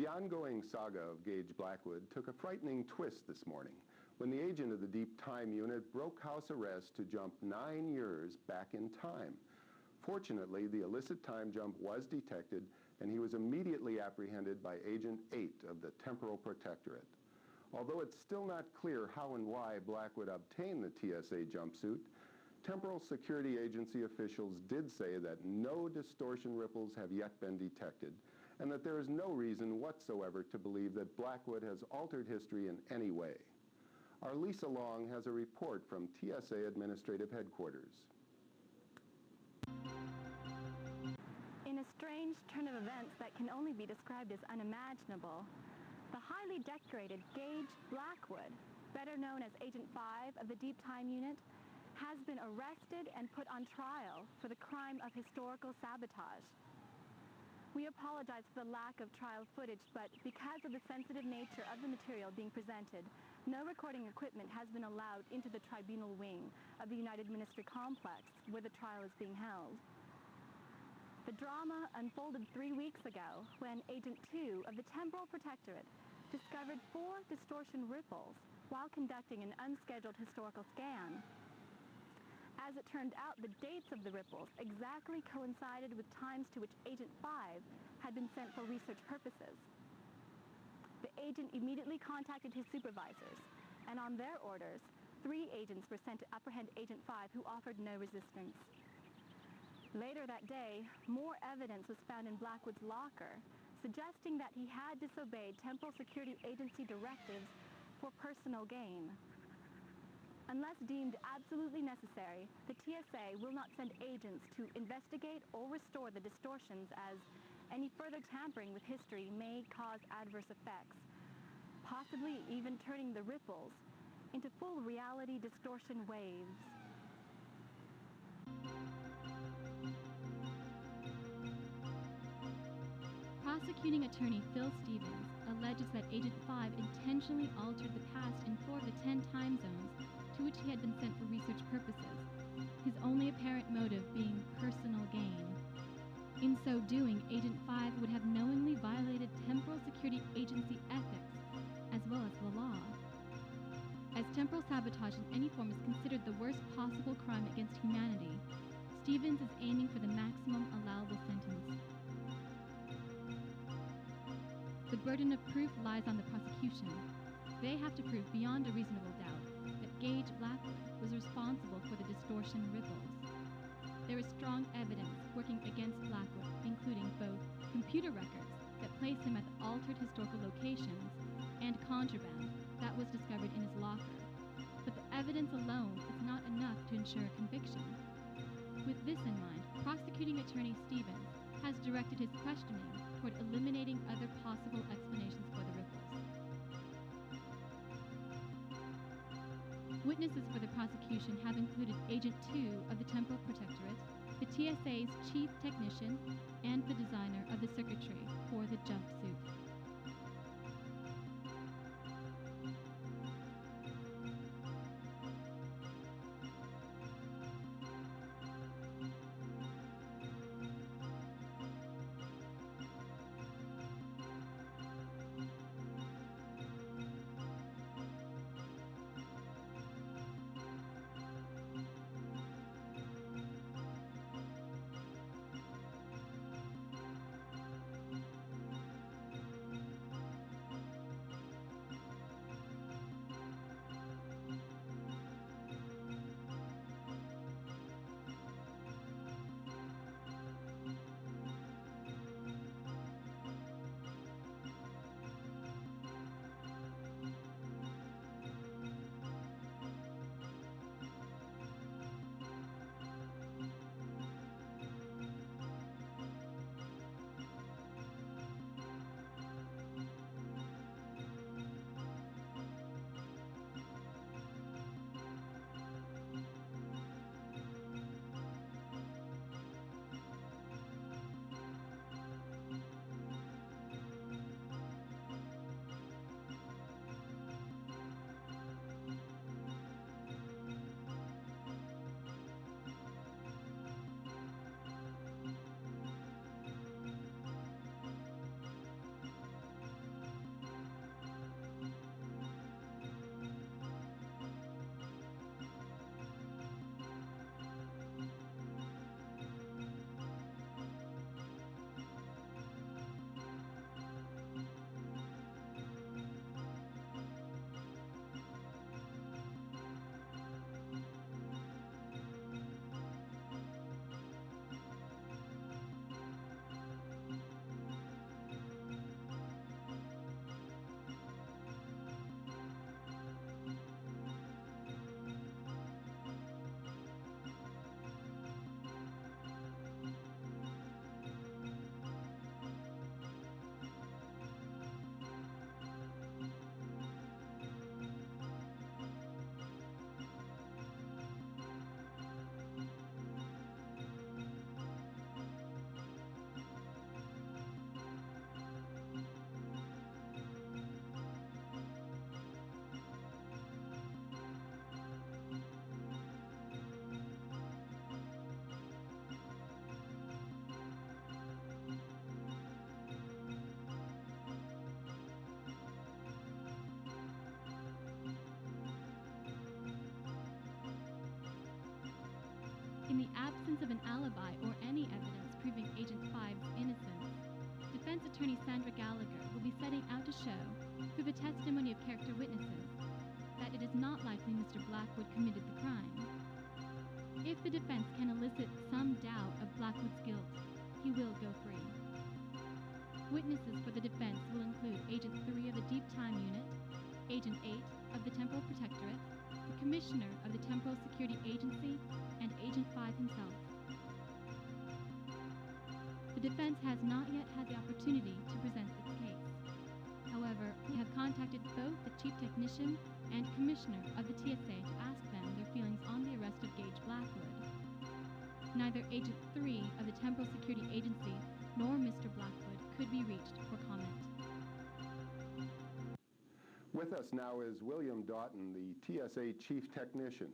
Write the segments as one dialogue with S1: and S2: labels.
S1: The ongoing saga of Gage Blackwood took a frightening twist this morning when the agent of the Deep Time Unit broke house arrest to jump 9 years back in time. Fortunately, the illicit time jump was detected and he was immediately apprehended by Agent 8 of the Temporal Protectorate. Although it's still not clear how and why Blackwood obtained the TSA jumpsuit, Temporal Security Agency officials did say that no distortion ripples have yet been detected, and that there is no reason whatsoever to believe that Blackwood has altered history in any way. Our Lisa Long has a report from TSA Administrative Headquarters.
S2: In a strange turn of events that can only be described as unimaginable, the highly decorated Gage Blackwood, better known as Agent 5 of the Deep Time Unit, has been arrested and put on trial for the crime of historical sabotage. We apologize for the lack of trial footage, but because of the sensitive nature of the material being presented, no recording equipment has been allowed into the tribunal wing of the United Ministry Complex where the trial is being held. The drama unfolded 3 weeks ago when Agent 2 of the Temporal Protectorate discovered 4 distortion ripples while conducting an unscheduled historical scan. As it turned out, the dates of the ripples exactly coincided with times to which Agent 5 had been sent for research purposes. The agent immediately contacted his supervisors, and on their orders, 3 agents were sent to apprehend Agent 5, who offered no resistance. Later that day, more evidence was found in Blackwood's locker, suggesting that he had disobeyed Temporal Security Agency directives for personal gain. Unless deemed absolutely necessary, the TSA will not send agents to investigate or restore the distortions, as any further tampering with history may cause adverse effects, possibly even turning the ripples into full reality distortion waves.
S3: Prosecuting attorney Phil Stevens alleges that Agent 5 intentionally altered the past in 4 of the 10 time zones to which he had been sent for research purposes, his only apparent motive being personal gain. In so doing, Agent 5 would have knowingly violated Temporal Security Agency ethics, as well as the law. As temporal sabotage in any form is considered the worst possible crime against humanity, Stevens is aiming for the maximum allowable sentence. The burden of proof lies on the prosecution. They have to prove beyond a reasonable doubt that Gage Blackwood was responsible for the distortion ripples. There is strong evidence working against Blackwood, including both computer records that place him at the altered historical locations and contraband that was discovered in his locker. But the evidence alone is not enough to ensure a conviction. With this in mind, prosecuting attorney Stevens has directed his questioning toward eliminating other possible explanations for the ripples. Witnesses for the prosecution have included Agent 2 of the Temporal Protectorate, the TSA's chief technician, and the designer of the circuitry for the jumpsuit. the absence of an alibi or any evidence proving Agent 5's innocence, defense attorney Sandra Gallagher will be setting out to show, through the testimony of character witnesses, that it is not likely Mr. Blackwood committed the crime. If the defense can elicit some doubt of Blackwood's guilt, he will go free. Witnesses for the defense will include Agent 3 of the Deep Time Unit, Agent 8 of the Temporal Protectorate, the Commissioner of the Temporal Security Agency, and Agent 5 himself. The defense has not yet had the opportunity to present its case. However, we have contacted both the Chief Technician and Commissioner of the TSA to ask them their feelings on the arrest of Gage Blackwood. Neither Agent 3 of the Temporal Security Agency nor Mr. Blackwood could be reached for comment.
S1: With us now is William Doughton, the TSA Chief Technician.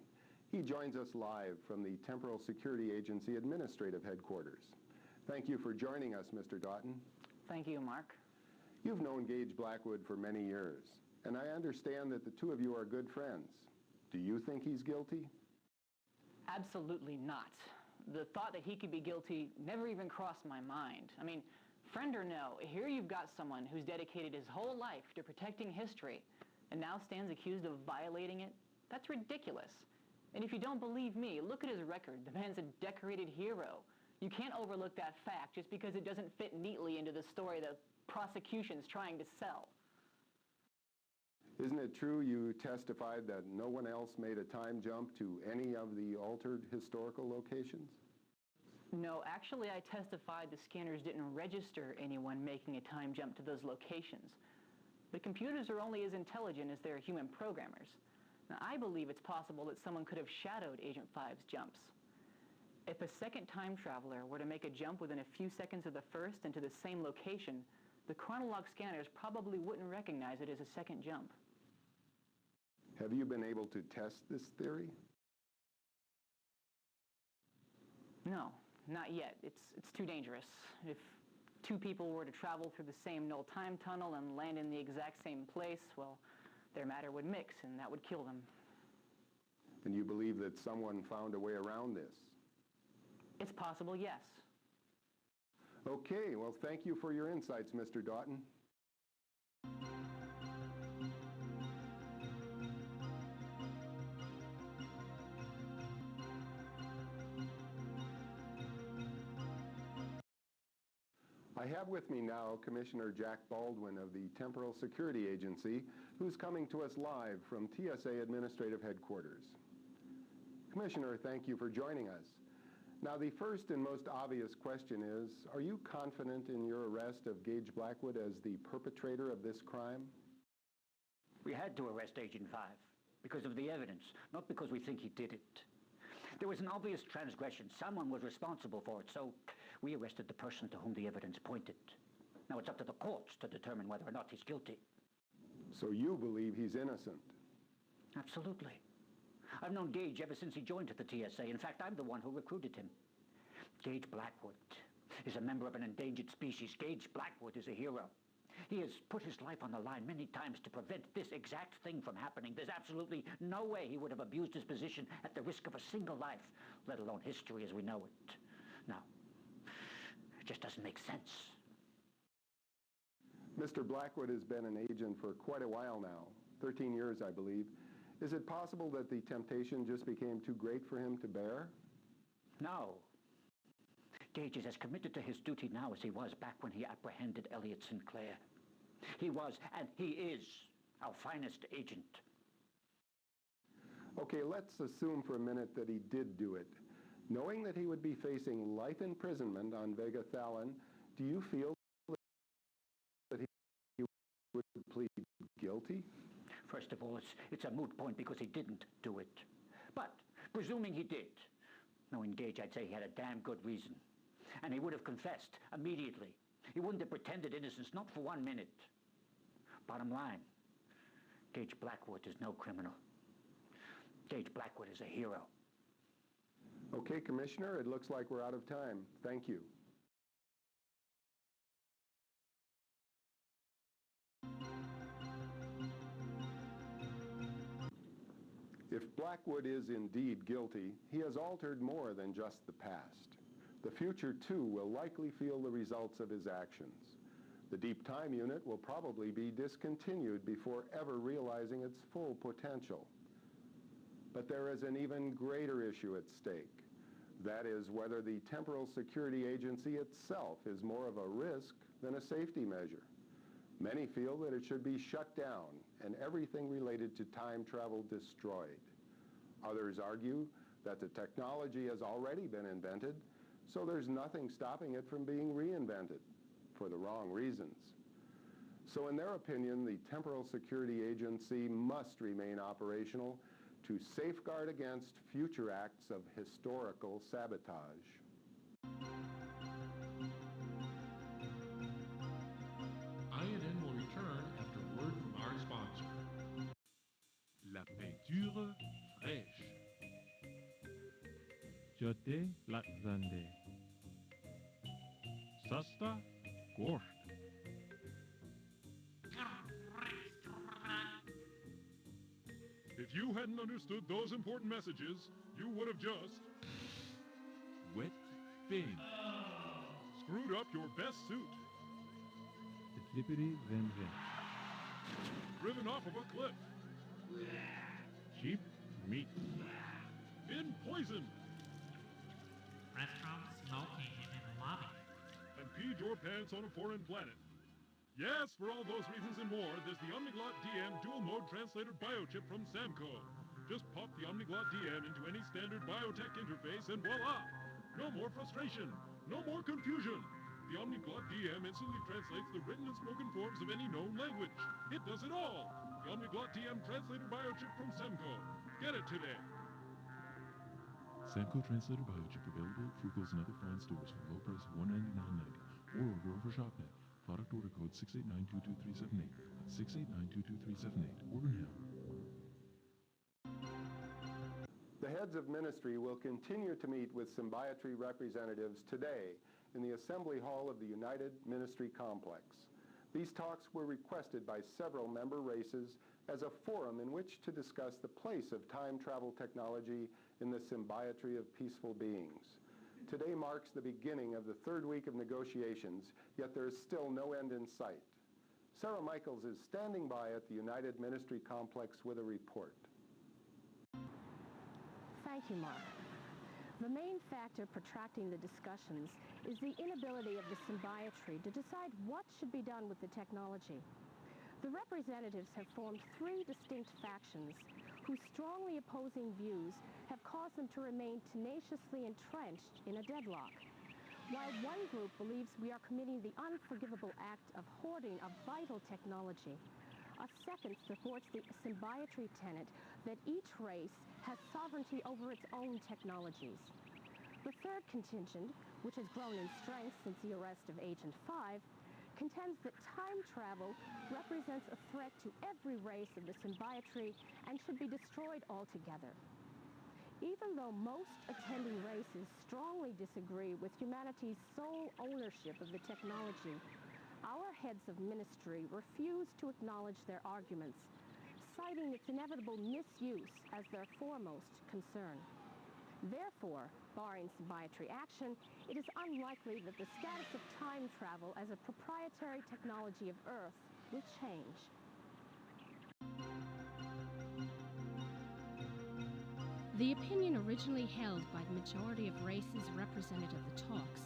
S1: He joins us live from the Temporal Security Agency Administrative Headquarters. Thank you for joining us, Mr. Doughton.
S4: Thank you, Mark.
S1: You've known Gage Blackwood for many years, and I understand that the two of you are good friends. Do you think he's guilty?
S4: Absolutely not. The thought that he could be guilty never even crossed my mind. I mean, friend or no, here you've got someone who's dedicated his whole life to protecting history and now stands accused of violating it. That's ridiculous. And if you don't believe me, look at his record. The man's a decorated hero. You can't overlook that fact just because it doesn't fit neatly into the story the prosecution's trying to sell.
S1: Isn't it true you testified that no one else made a time jump to any of the altered historical locations?
S4: No, actually I testified the scanners didn't register anyone making a time jump to those locations. The computers are only as intelligent as their human programmers. Now, I believe it's possible that someone could have shadowed Agent 5's jumps. If a second time traveler were to make a jump within a few seconds of the first into the same location, the chronolog scanners probably wouldn't recognize it as a second jump.
S1: Have you been able to test this theory?
S4: No, not yet. It's too dangerous. If two people were to travel through the same null time tunnel and land in the exact same place, well, their matter would mix and that would kill them.
S1: And you believe that someone found a way around this?
S4: It's possible, yes.
S1: Okay, well, thank you for your insights, Mr. Doughton. I have with me now Commissioner Jack Baldwin of the Temporal Security Agency, who's coming to us live from TSA Administrative Headquarters. Commissioner, thank you for joining us. Now, the first and most obvious question is, are you confident in your arrest of Gage Blackwood as the perpetrator of this crime?
S5: We had to arrest Agent 5 because of the evidence, not because we think he did it. There was an obvious transgression. Someone was responsible for it, so we arrested the person to whom the evidence pointed. Now it's up to the courts to determine whether or not he's guilty.
S1: So you believe he's innocent?
S5: Absolutely. I've known Gage ever since he joined the TSA. In fact, I'm the one who recruited him. Gage Blackwood is a member of an endangered species. Gage Blackwood is a hero. He has put his life on the line many times to prevent this exact thing from happening. There's absolutely no way he would have abused his position at the risk of a single life, let alone history as we know it. Now, it just doesn't make sense.
S1: Mr. Blackwood has been an agent for quite a while now, 13 years, I believe. Is it possible that the temptation just became too great for him to bear?
S5: No. Gage is as committed to his duty now as he was back when he apprehended Elliot Sinclair. He was, and he is, our finest agent.
S1: Okay, let's assume for a minute that he did do it. Knowing that he would be facing life imprisonment on Vega Thalon, do you feel that he would plead guilty?
S5: First of all, it's a moot point because he didn't do it. But, presuming he did, knowing Gage, I'd say he had a damn good reason. And he would have confessed immediately. He wouldn't have pretended innocence, not for 1 minute. Bottom line, Gage Blackwood is no criminal. Gage Blackwood is a hero.
S1: Okay, Commissioner, it looks like we're out of time. Thank you. If Blackwood is indeed guilty, he has altered more than just the past. The future, too, will likely feel the results of his actions. The Deep Time Unit will probably be discontinued before ever realizing its full potential. But there is an even greater issue at stake. That is whether the Temporal Security Agency itself is more of a risk than a safety measure. Many feel that it should be shut down and everything related to time travel destroyed. Others argue that the technology has already been invented, so there's nothing stopping it from being reinvented for the wrong reasons. So in their opinion, the Temporal Security Agency must remain operational to safeguard against future acts of historical sabotage.
S6: INN will return after word from our sponsor. La peinture fraîche. Jote Latzande. Sasta Gorscht. If you hadn't understood those important messages, you would have just wet bin. Screwed up your best suit. Flippity Van Vet. Driven off of a cliff. Cheap meat. Been poisoned.
S7: Restaurant smoking in the lobby.
S6: And peed your pants on a foreign planet. Yes, for all those reasons and more, there's the Omniglot DM dual mode translator biochip from Samco. Just pop the Omniglot DM into any standard biotech interface and voila! No more frustration, no more confusion. The Omniglot DM instantly translates the written and spoken forms of any known language. It does it all. The Omniglot DM translator biochip from Samco. Get it today. Samco translator biochip available at Frugal's and other fine stores for low price of $199.90 or order over ShopNet. Product order code 689-22378. That's 689-22378. Order now.
S1: The heads of ministry will continue to meet with Symbiotry representatives today in the Assembly Hall of the United Ministry Complex. These talks were requested by several member races as a forum in which to discuss the place of time travel technology in the symbiotry of peaceful beings. Today marks the beginning of the third week of negotiations, yet there is still no end in sight. Sarah Michaels is standing by at the United Ministry Complex with a report.
S2: Thank you, Mark. The main factor protracting the discussions is the inability of the symbiotry to decide what should be done with the technology. The representatives have formed three distinct factions whose strongly opposing views have caused them to remain tenaciously entrenched in a deadlock. While one group believes we are committing the unforgivable act of hoarding a vital technology, a second supports the symbiotry tenet that each race has sovereignty over its own technologies. The third contingent, which has grown in strength since the arrest of Agent 5, contends that time travel represents a threat to every race of the symbiotry and should be destroyed altogether. Even though most attending races strongly disagree with humanity's sole ownership of the technology, our heads of ministry refuse to acknowledge their arguments, citing its inevitable misuse as their foremost concern. Therefore, barring symbiotry action, it is unlikely that the status of time travel as a proprietary technology of Earth will change.
S3: The opinion originally held by the majority of races represented at the talks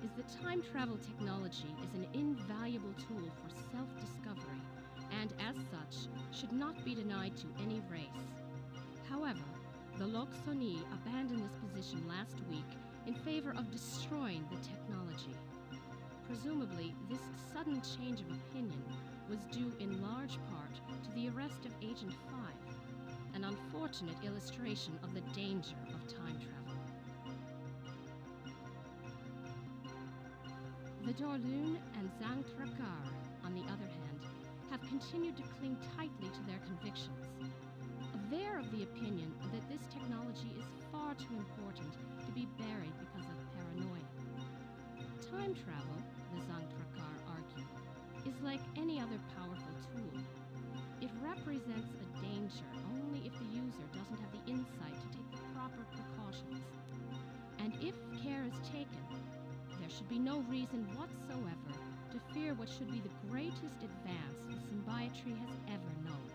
S3: is that time travel technology is an invaluable tool for self-discovery and, as such, should not be denied to any race. However, the Loxoni abandoned this position last week in favor of destroying the technology. Presumably, this sudden change of opinion was due in large part to the arrest of Agent 5, an unfortunate illustration of the danger of time travel. The Dorlun and Zangtrakar, on the other hand, have continued to cling tightly to their convictions. They're of the opinion that this technology is far too important to be buried because of paranoia. Time travel, the Zangtrakar argue, is like any other powerful tool. It represents a danger only if the
S8: user doesn't have the insight to take the proper precautions. And if care is taken, there should be no reason whatsoever to fear what should be the greatest advance the symbiotry has ever known.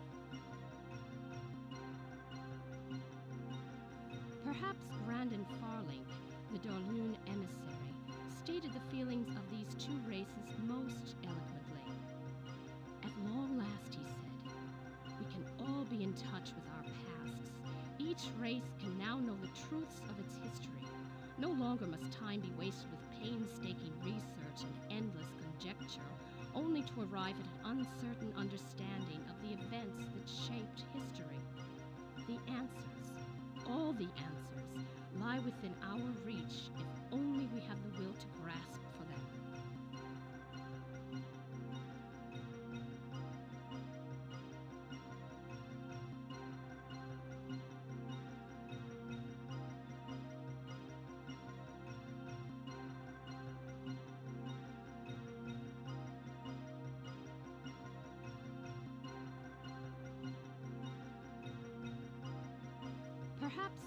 S8: Perhaps Grandin Farlink, the Dorlune emissary, stated the feelings of these two races most eloquently. At long last, he said, we can all be in touch with our pasts. Each race can now know the truths of its history. No longer must time be wasted with painstaking research and endless conjecture, only to arrive at an uncertain understanding of the events that shaped history. The answers, all the answers, lie within our reach if only we have the will to grasp for them. Perhaps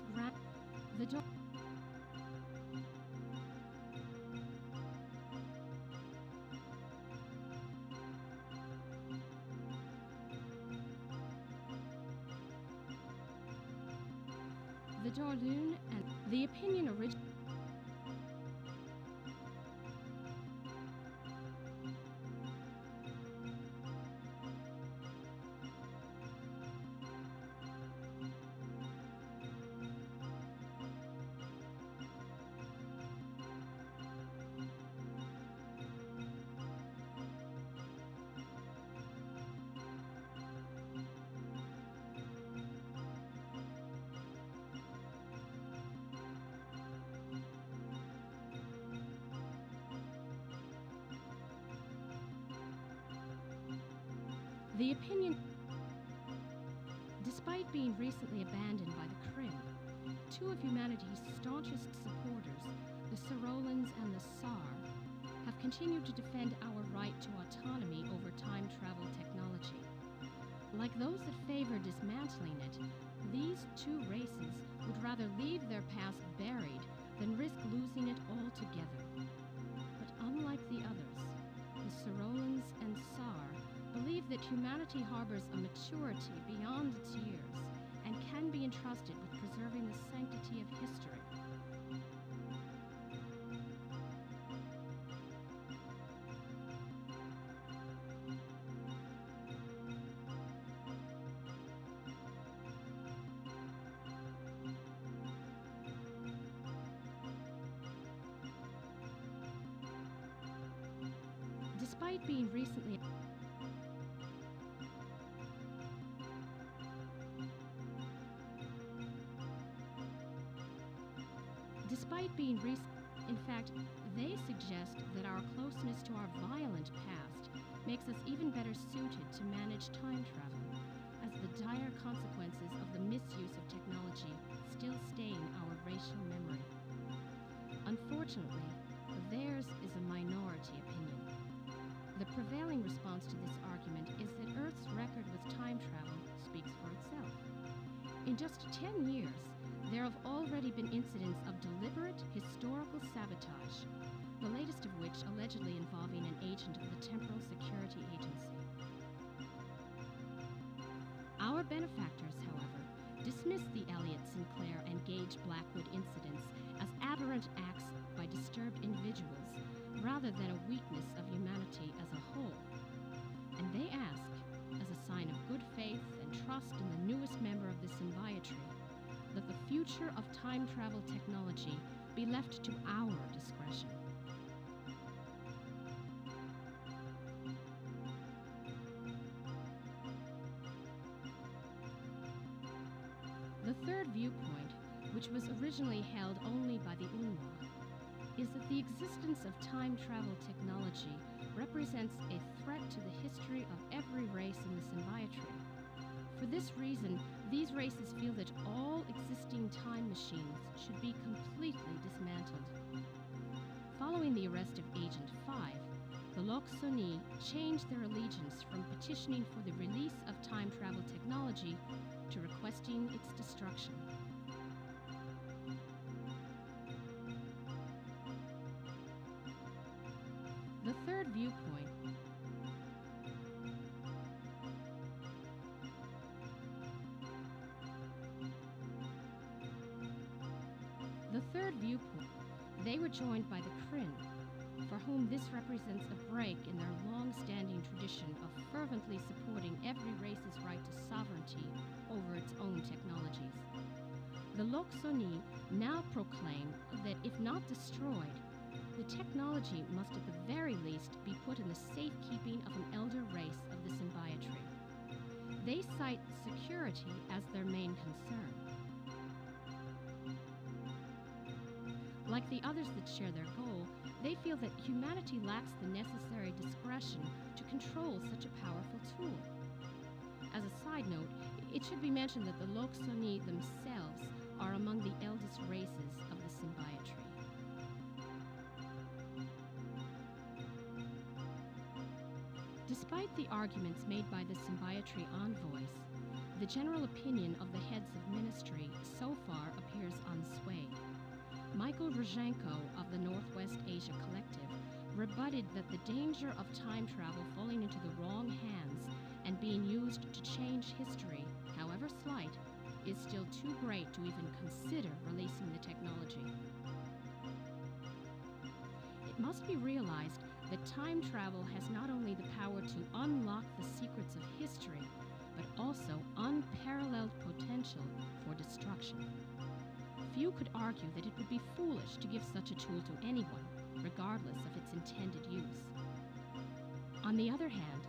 S8: the Dorlune and the opinion originated. The opinion, despite being recently abandoned by the Krim, two of humanity's staunchest supporters, the Sorolans and the Tsar, have continued to defend our right to autonomy over time travel technology. Like those that favor dismantling it, these two races would rather leave their past buried than risk losing it altogether. But unlike the others, the Sorolans and Tsar believe that humanity harbors a maturity beyond its years and can be entrusted with preserving the sanctity of history. Despite being recently in fact, they suggest that our closeness to our violent past makes us even better suited to manage time travel, as the dire consequences of the misuse of technology still stain our racial memory. Unfortunately, theirs is a minority opinion. The prevailing response to this argument is that Earth's record with time travel speaks for itself. In just 10 years, there have already been incidents of deliberate historical sabotage, the latest of which allegedly involving an agent of the Temporal Security Agency. Our benefactors, however, dismiss the Elliott Sinclair and Gage Blackwood incidents as aberrant acts by disturbed individuals rather than a weakness of humanity as a whole. And they ask, as a sign of good faith and trust in the newest member of the symbiotry, that the future of time travel technology be left to our discretion. The third viewpoint, which was originally held only by the Unwa, is that the existence of time travel technology represents a threat to the history of every race in the symbiotry. For this reason, these races feel that all existing time machines should be completely dismantled. Following the arrest of Agent 5, the Loksoni changed their allegiance from petitioning for the release of time travel technology to requesting its destruction. The third viewpoint they were joined by the Kryn, for whom this represents a break in their long-standing tradition of fervently supporting every race's right to sovereignty over its own technologies. The Loksoni now proclaim that if not destroyed, the technology must at the very least be put in the safekeeping of an elder race of the Symbiotry. They cite security as their main concern. Like the others that share their goal, they feel that humanity lacks the necessary discretion to control such a powerful tool. As a side note, it should be mentioned that the Loksoni themselves are among the eldest races of the Symbiotry. Despite the arguments made by the Symbiotry envoys, the general opinion of the heads of ministry so far appears unswayed. Michael Rozhenko of the Northwest Asia Collective rebutted that the danger of time travel falling into the wrong hands and being used to change history, however slight, is still too great to even consider releasing the technology. It must be realized that time travel has not only the power to unlock the secrets of history, but also unparalleled potential for destruction. Few could argue that it would be foolish to give such a tool to anyone, regardless of its intended use. On the other hand,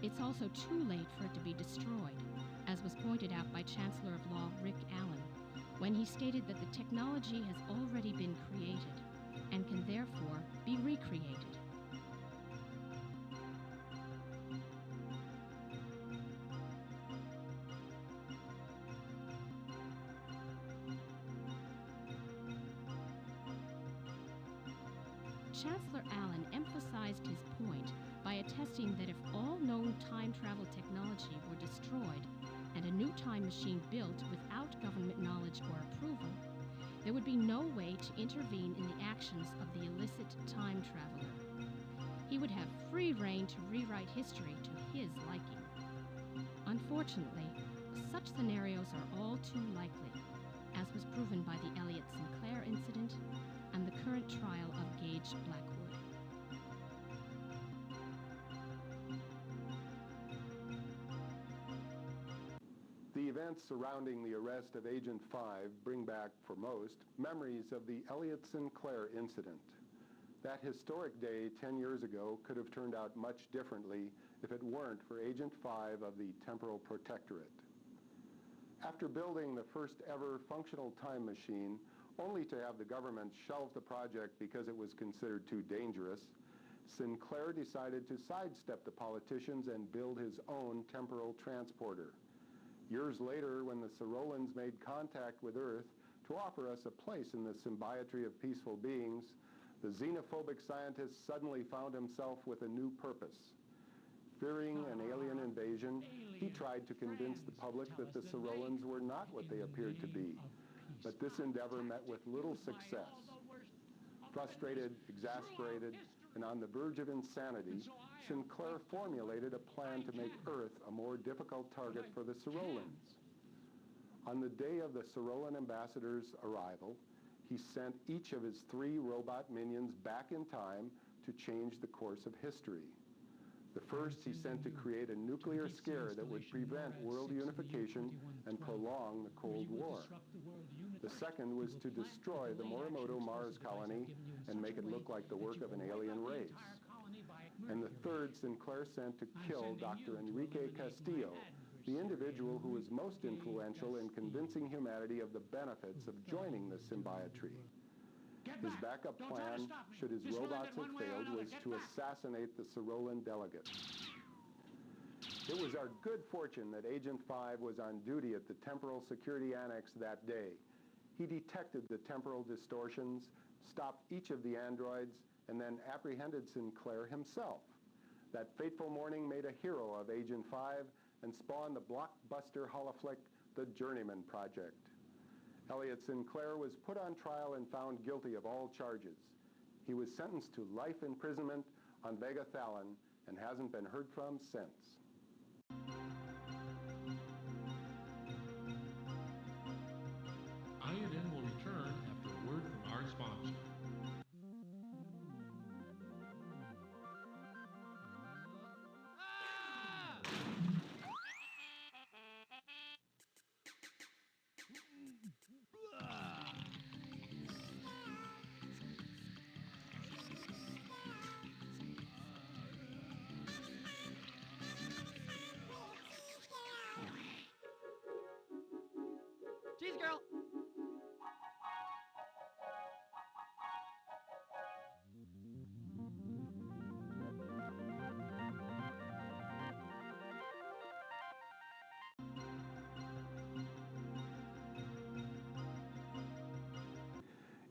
S8: it's also too late for it to be destroyed, as was pointed out by Chancellor of Law Rick Allen, when he stated that the technology has already been created and can therefore be recreated. Chancellor Allen emphasized his point by attesting that if all known time travel technology were destroyed and a new time machine built without government knowledge or approval, there would be no way to intervene in the actions of the illicit time traveler. He would have free rein to rewrite history to his liking. Unfortunately, such scenarios are all too likely, as was proven by the Elliott Sinclair incident and the current trial of Gage Blackwood.
S1: The events surrounding the arrest of Agent 5 bring back, for most, memories of the Elliott Sinclair incident. That historic day 10 years ago could have turned out much differently if it weren't for Agent 5 of the Temporal Protectorate. After building the first ever functional time machine, only to have the government shelve the project because it was considered too dangerous, Sinclair decided to sidestep the politicians and build his own temporal transporter. Years later, when the Sirolans made contact with Earth to offer us a place in the symbiotry of peaceful beings, the xenophobic scientist suddenly found himself with a new purpose. Fearing an alien invasion, he tried to convince the public that the Sirolans were not what they appeared to be. But this endeavor met with little success. Frustrated, exasperated, and on the verge of insanity, Sinclair formulated a plan to make Earth a more difficult target for the Sirolans. On the day of the Sirolan ambassador's arrival, he sent each of his 3 robot minions back in time to change the course of history. The first he sent to create a nuclear scare that would prevent world unification and prolong the Cold War. The second was to destroy the Morimoto Mars colony and make it look like the work of an alien race. And the third Sinclair sent to kill Dr. Enrique Castillo, the individual who was most influential in convincing humanity of the benefits of joining the symbiotry. His backup plan, should his robots have failed, was to assassinate the Sirolan delegate. It was our good fortune that Agent 5 was on duty at the Temporal Security Annex that day. He detected the temporal distortions, stopped each of the androids, and then apprehended Sinclair himself. That fateful morning made a hero of Agent 5 and spawned the blockbuster holoflick the Journeyman project. Elliot Sinclair was put on trial and found guilty of all charges. He was sentenced to life imprisonment on vagathalin and hasn't been heard from since.
S6: INN will return after a word from our sponsor.
S7: Cheese girl!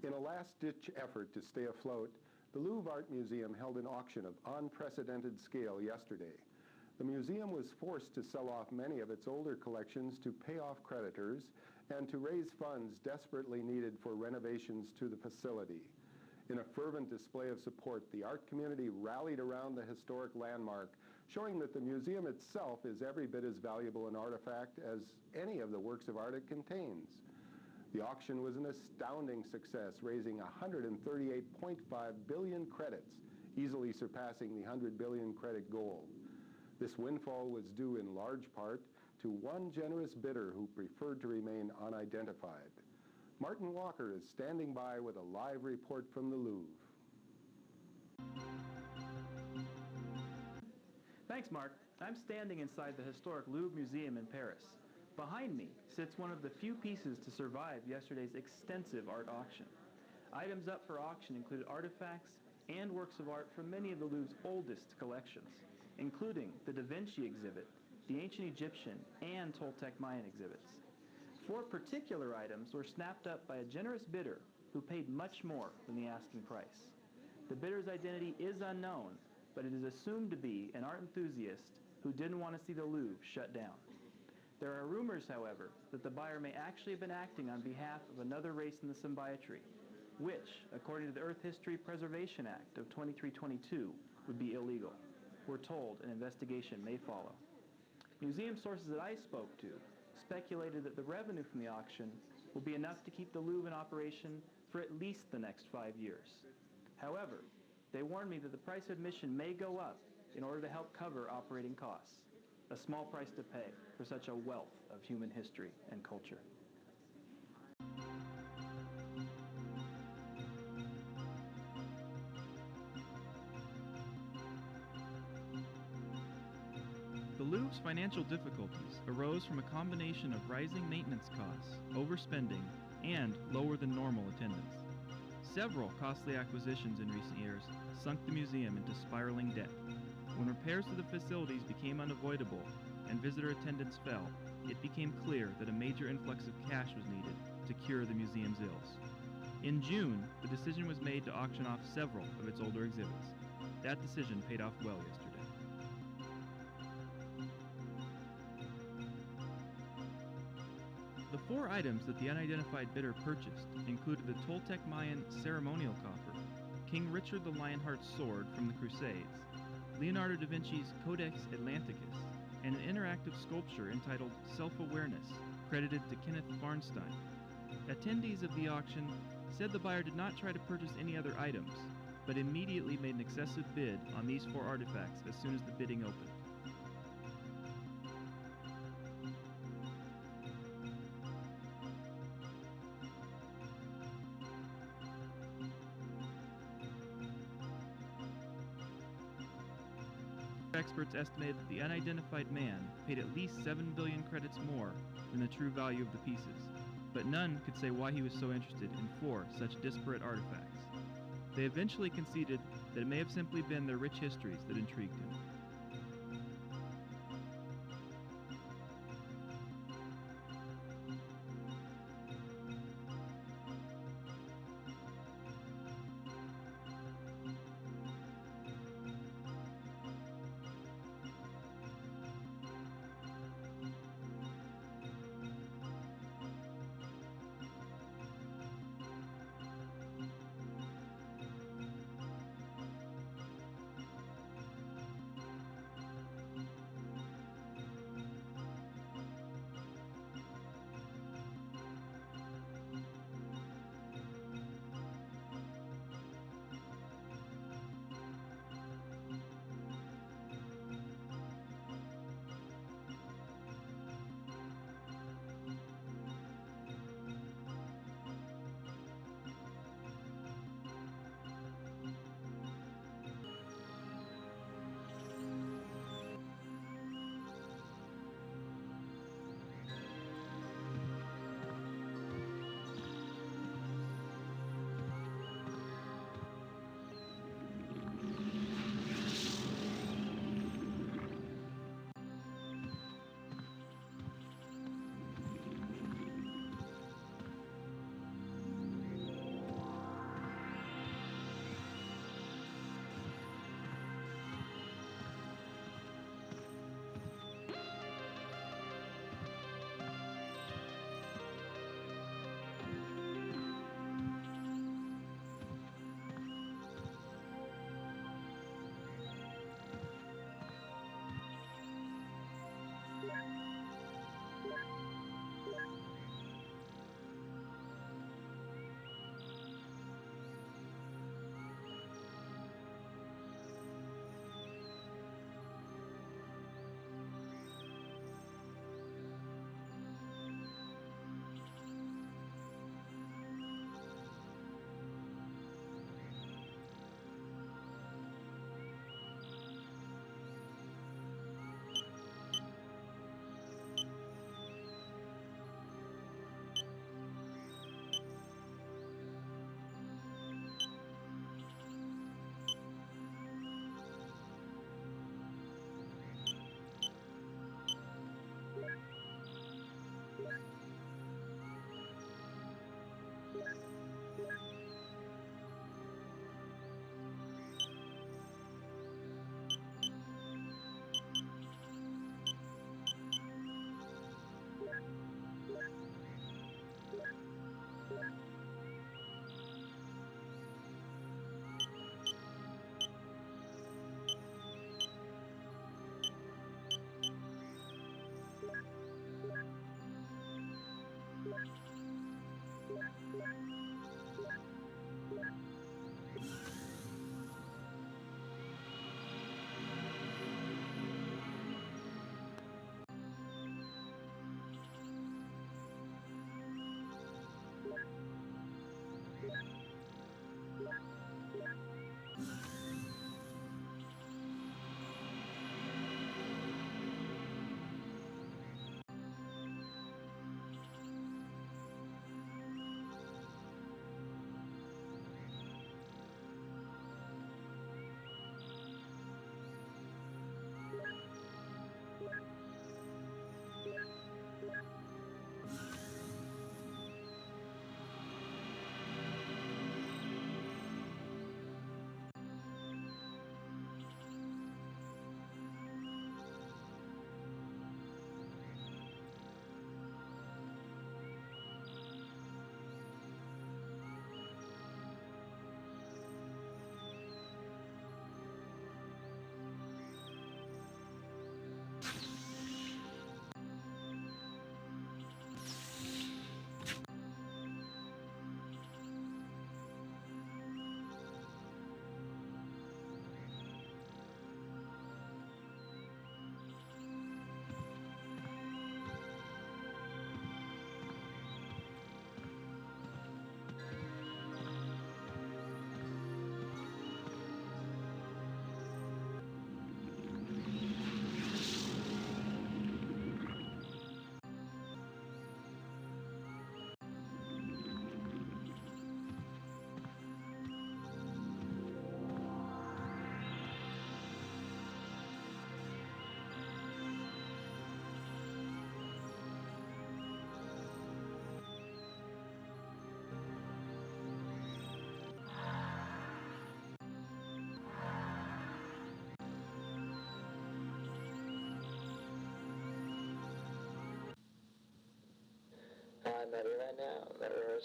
S1: In a last-ditch effort to stay afloat, the Louvre Art Museum held an auction of unprecedented scale yesterday. The museum was forced to sell off many of its older collections to pay off creditors and to raise funds desperately needed for renovations to the facility. In a fervent display of support, the art community rallied around the historic landmark, showing that the museum itself is every bit as valuable an artifact as any of the works of art it contains. The auction was an astounding success, raising 138.5 billion credits, easily surpassing the 100 billion credit goal. This windfall was due in large part to one generous bidder who preferred to remain unidentified. Martin Walker is standing by with a live report from the Louvre.
S9: Thanks, Mark. I'm standing inside the historic Louvre Museum in Paris. Behind me sits one of the few pieces to survive yesterday's extensive art auction. Items up for auction included artifacts and works of art from many of the Louvre's oldest collections, including the Da Vinci exhibit, the ancient Egyptian, and Toltec Mayan exhibits. 4 particular items were snapped up by a generous bidder who paid much more than the asking price. The bidder's identity is unknown, but it is assumed to be an art enthusiast who didn't want to see the Louvre shut down. There are rumors, however, that the buyer may actually have been acting on behalf of another race in the symbiotry, which, according to the Earth History Preservation Act of 2322, would be illegal. We're told an investigation may follow. Museum sources that I spoke to speculated that the revenue from the auction will be enough to keep the Louvre in operation for at least the next 5 years. However, they warned me that the price of admission may go up in order to help cover operating costs, a small price to pay for such a wealth of human history and culture.
S10: The Louvre's financial difficulties arose from a combination of rising maintenance costs, overspending, and lower than normal attendance. Several costly acquisitions in recent years sunk the museum into spiraling debt. When repairs to the facilities became unavoidable and visitor attendance fell, it became clear that a major influx of cash was needed to cure the museum's ills. In June, the decision was made to auction off several of its older exhibits. That decision paid off well yesterday. The 4 items that the unidentified bidder purchased included the Toltec Mayan ceremonial coffer, King Richard the Lionheart's sword from the Crusades, Leonardo da Vinci's Codex Atlanticus, and an interactive sculpture entitled Self-Awareness, credited to Kenneth Farnstein. Attendees of the auction said the buyer did not try to purchase any other items, but immediately made an excessive bid on these 4 artifacts as soon as the bidding opened. Experts estimated that the unidentified man paid at least 7 billion credits more than the true value of the pieces, but none could say why he was so interested in 4 such disparate artifacts. They eventually conceded that it may have simply been their rich histories that intrigued him.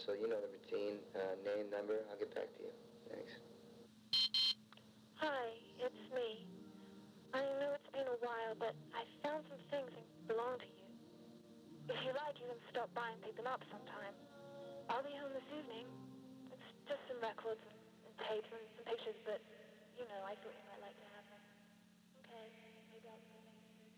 S11: so you know the routine. Name, number, I'll get back to you. Thanks.
S12: Hi, it's me. I know it's been a while, but I found some things that belong to you. If you like, you can stop by and pick them up sometime. I'll be home this evening. It's just some records and tapes and some pictures, but, you know, I thought you might like to have them. Okay, maybe I'll see you next week.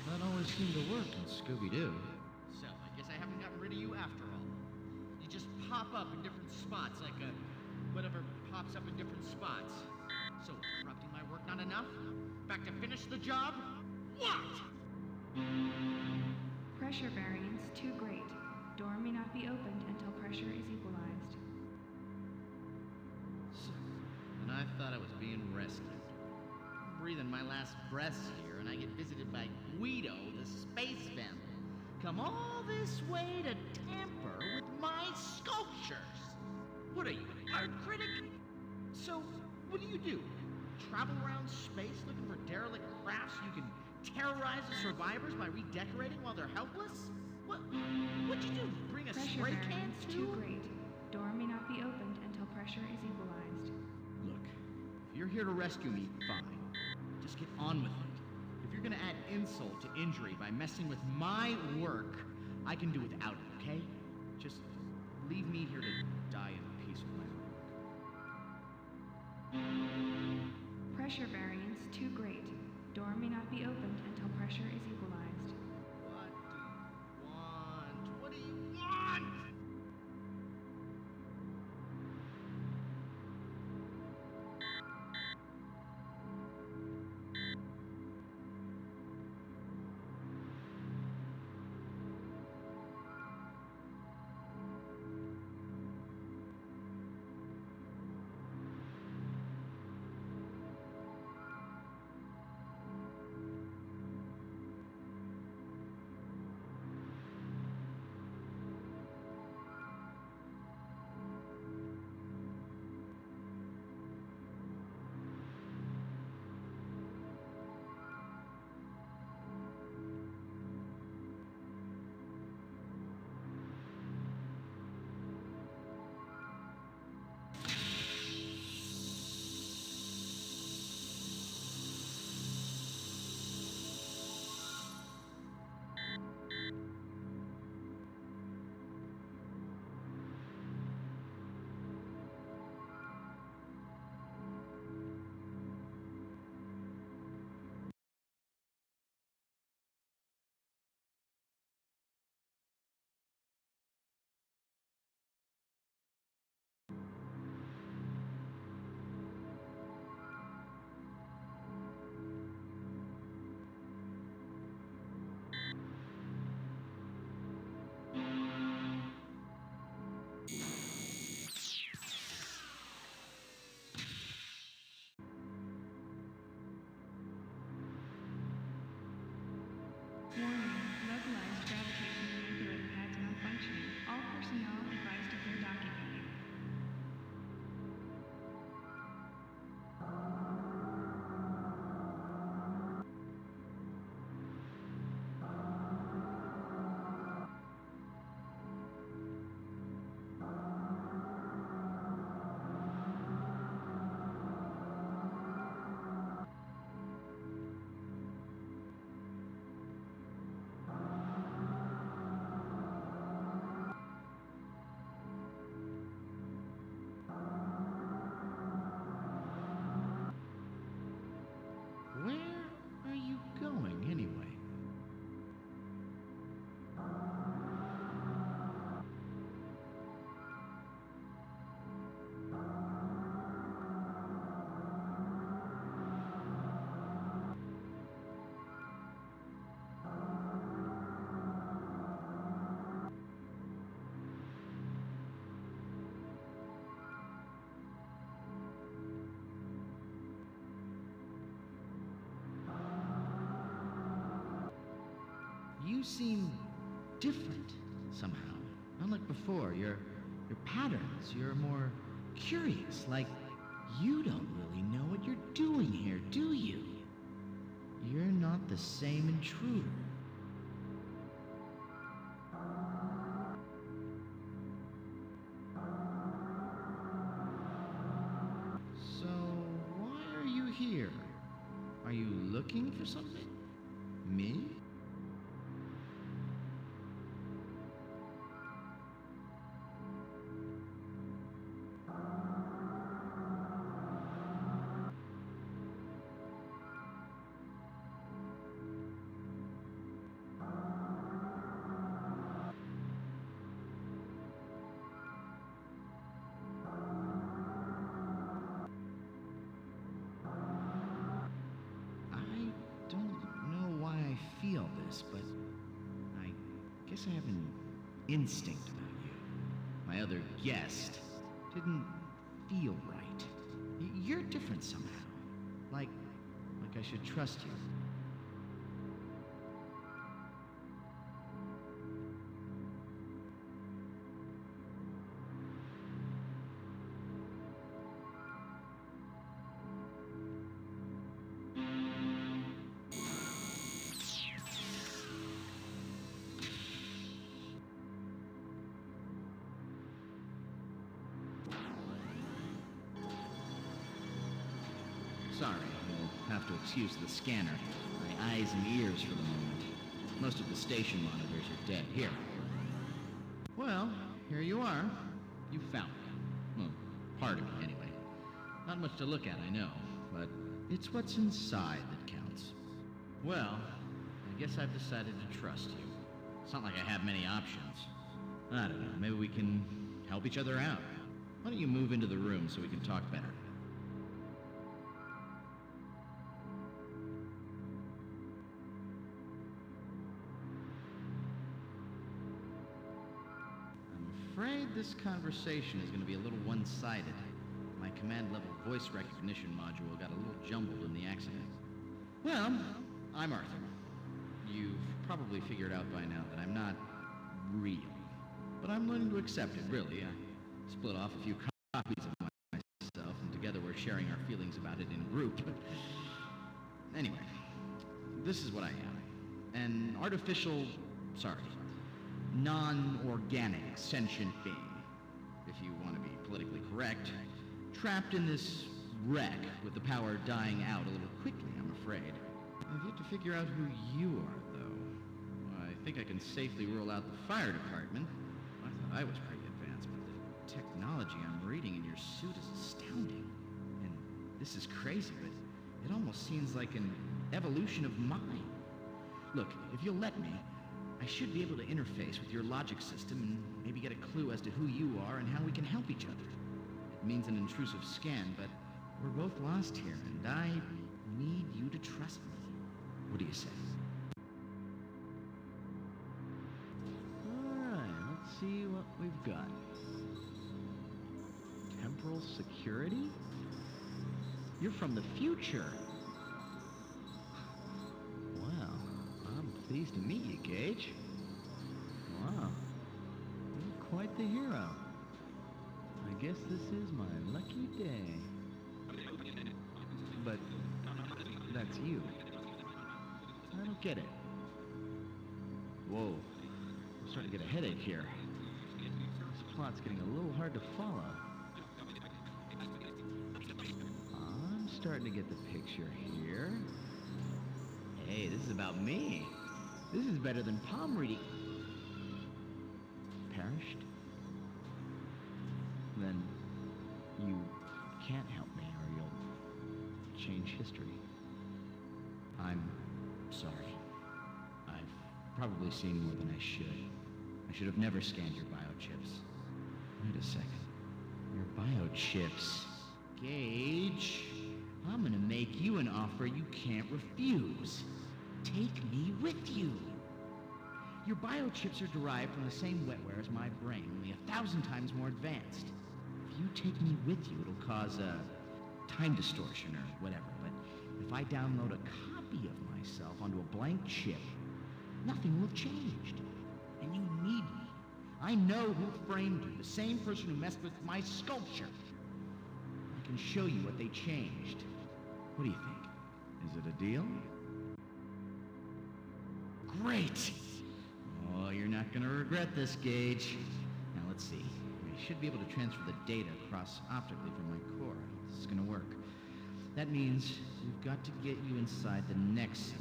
S13: That always seemed to work in Scooby-Doo. So, I guess I haven't gotten rid of you after all. You just pop up in different spots, like whatever pops up in different spots. So, corrupting my work not enough? Back to finish the job? What?
S14: Pressure variance too great. Door may not be opened until pressure is equalized.
S13: And I thought I was being rescued. I'm breathing my last breaths here, and I get visited by Guido, the space vandal. Come all this way to tamper with my sculptures. What are you, an art critic? So, what do? Travel around space looking for derelict crafts you can terrorize the survivors by redecorating while they're helpless? What'd you do? Bring a
S14: Pressure
S13: spray can
S14: variance
S13: too?
S14: too great. Door may not be opened until pressure is equalized.
S13: Look, if you're here to rescue me, fine. Just get on with it. If you're gonna add insult to injury by messing with my work, I can do without it, okay? Just leave me here to die in peace with my artwork.
S14: Pressure variance too great. Door may not be opened until pressure is equalized.
S13: What do you want?
S14: Warning, localized gravitation manipulator pads malfunctioning. All personnel advised to clear docking bay.
S13: Where are you going, anyway? You seem different somehow. Unlike before, your patterns, you're more curious, like you don't really know what you're doing here, do you? You're not the same intruder. So, why are you here? Are you looking for something? Me? I don't know why guess I have an instinct about you. My other guest didn't feel right. You're different somehow. Like I should trust you. Sorry, you'll have to excuse the scanner. My eyes and ears for the moment. Most of the station monitors are dead. Here. Well, here you are. You found me. Well, part of me, anyway. Not much to look at, I know, but it's what's inside that counts. Well, I guess I've decided to trust you. It's not like I have many options. I don't know, maybe we can help each other out. Why don't you move into the room so we can talk better? I'm afraid this conversation is going to be a little one-sided. My command-level voice recognition module got a little jumbled in the accident. Well, I'm Arthur. You've probably figured out by now that I'm not real. But I'm learning to accept it, really. I split off a few copies of myself, and together we're sharing our feelings about it in a group. Anyway, this is what I am. An artificial, non-organic sentient being, if you want to be politically correct, trapped in this wreck with the power dying out a little quickly, I'm afraid. I've yet to figure out who you are, though. I think I can safely rule out the fire department. I thought I was pretty advanced, but the technology I'm reading in your suit is astounding. And this is crazy, but it almost seems like an evolution of mine. Look, if you'll let me, I should be able to interface with your logic system and maybe get a clue as to who you are and how we can help each other. It means an intrusive scan, but we're both lost here, and I need you to trust me. What do you say? Alright, let's see what we've got. Temporal security? You're from the future. Well, I'm pleased to meet you, Gage. Wow, you're quite the hero. I guess this is my lucky day. But that's you. I don't get it. Whoa, I'm starting to get a headache here. This plot's getting a little hard to follow. I'm starting to get the picture here. Hey, this is about me. This is better than palm reading. Perished? Then you can't help me or you'll change history. I'm sorry. I've probably seen more than I should. I should have never scanned your biochips. Wait a second. Your biochips. Gage, I'm gonna make you an offer you can't refuse. Take me with you. Your biochips are derived from the same wetware as my brain, only 1,000 times more advanced. If you take me with you, it'll cause a time distortion or whatever, but if I download a copy of myself onto a blank chip, nothing will have changed. And you need me. I know who framed you, the same person who messed with my sculpture. I can show you what they changed. What do you think? Is it a deal? Great! Oh, you're not gonna regret this, Gage. Now let's see. I should be able to transfer the data across optically from my core. This is gonna work. That means we've got to get you inside the Nexus,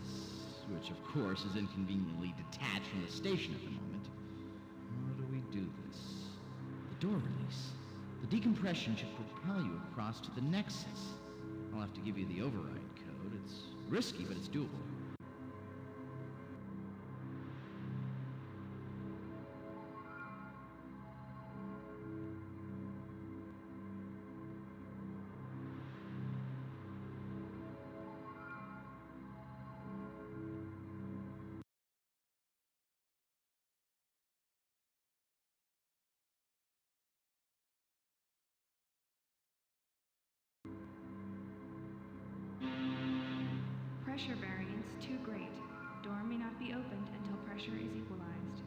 S13: which of course is inconveniently detached from the station at the moment. How do we do this? The door release. The decompression should propel you across to the Nexus. I'll have to give you the override code. It's risky, but it's doable.
S14: Pressure variance too great. Door may not be opened until pressure is equalized.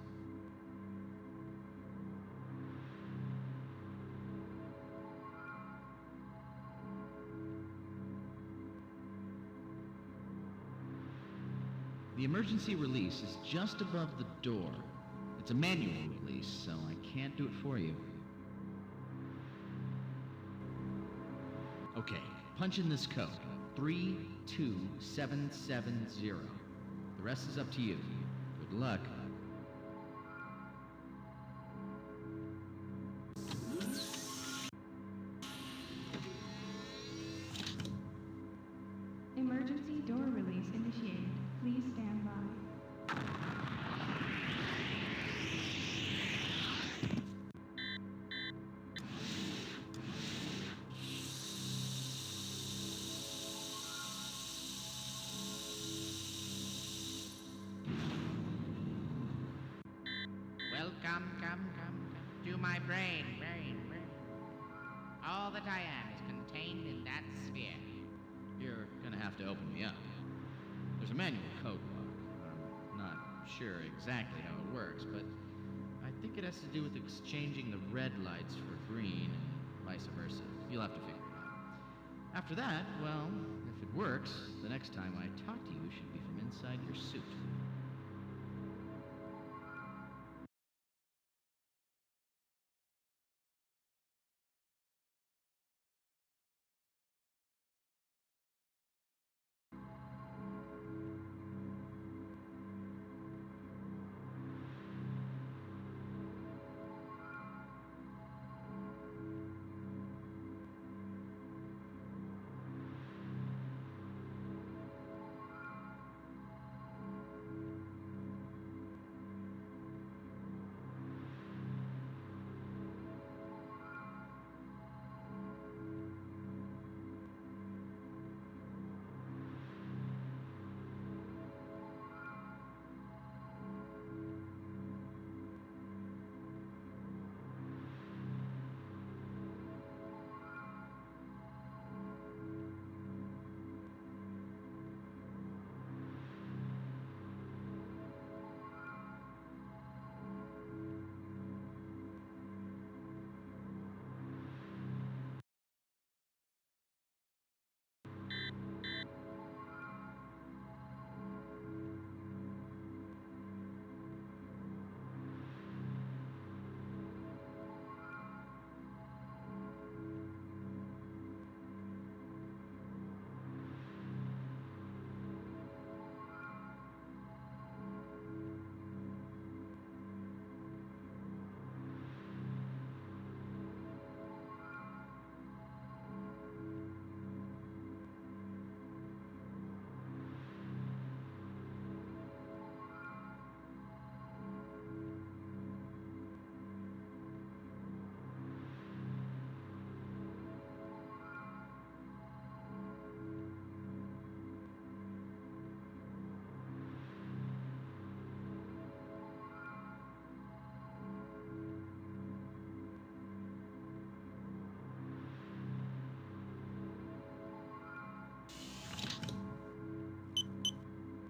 S13: The emergency release is just above the door. It's a manual release, so I can't do it for you. Okay, punch in this code, 32770. The rest is up to you. Good luck.
S14: Emergency door release initiated. Please stand by.
S13: Welcome, come to my brain. All that I am is contained in that sphere. You're gonna have to open me up. There's a manual code book. I'm not sure exactly how it works, but I think it has to do with exchanging the red lights for green and vice versa. You'll have to figure it out. After that, well, if it works, the next time I talk to you should be from inside your suit.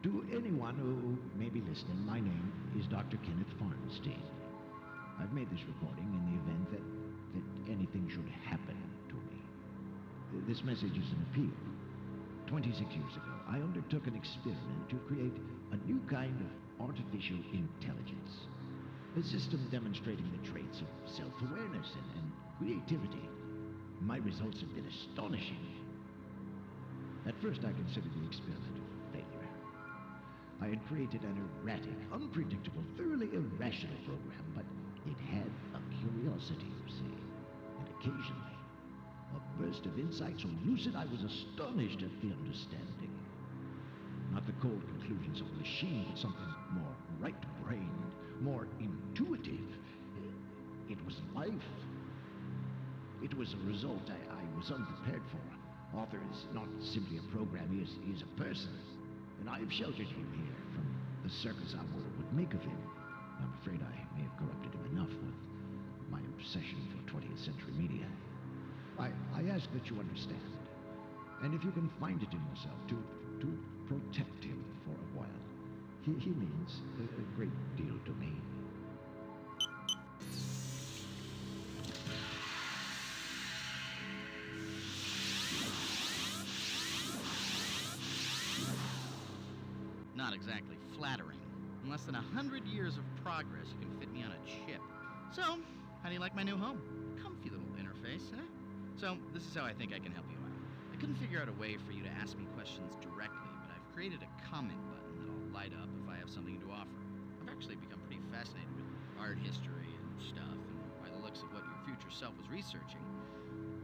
S15: To anyone who may be listening, my name is Dr. Kenneth Farnstein. I've made this recording in the event that anything should happen to me. This message is an appeal. 26 years ago, I undertook an experiment to create a new kind of artificial intelligence. A system demonstrating the traits of self-awareness and creativity. My results have been astonishing. At first, I considered the experiment a failure. I had created an erratic, unpredictable, thoroughly irrational program, but it had a curiosity, you see. And occasionally, a burst of insight so lucid I was astonished at the understanding. Not the cold conclusions of a machine, but something more right-brained, more intuitive. It was life. It was a result I was unprepared for. Arthur is not simply a program, he is a person. And I have sheltered him here from the circus our world would make of him. I'm afraid I may have corrupted him enough with my obsession for 20th century media. I ask that you understand. And if you can find it in yourself to protect him for a while. He means a great deal to me.
S13: Not exactly flattering. In less than 100 years of progress, you can fit me on a chip. So, how do you like my new home? Comfy little interface, huh? So, this is how I think I can help you out. I couldn't figure out a way for you to ask me questions directly, but I've created a comment button that'll light up if I have something to offer. I've actually become pretty fascinated with art history and stuff, and by the looks of what your future self was researching,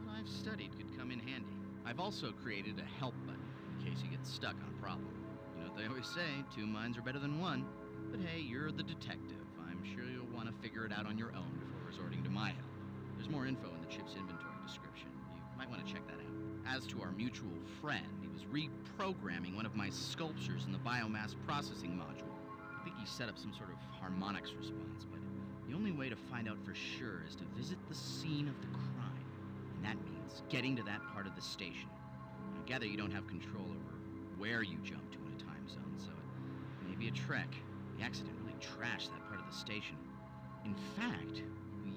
S13: what I've studied could come in handy. I've also created a help button in case you get stuck on a problem. You know what they always say, 2 minds are better than 1. But hey, you're the detective. I'm sure you'll want to figure it out on your own before resorting to my help. There's more info in the chip's inventory description. You might want to check that out. As to our mutual friend, he was reprogramming one of my sculptures in the biomass processing module. I think he set up some sort of harmonics response, but the only way to find out for sure is to visit the scene of the crime. And that means getting to that part of the station. I gather you don't have control over where you jump to in a time zone, so it may be a trek. The accident really trashed that part of the station. In fact, we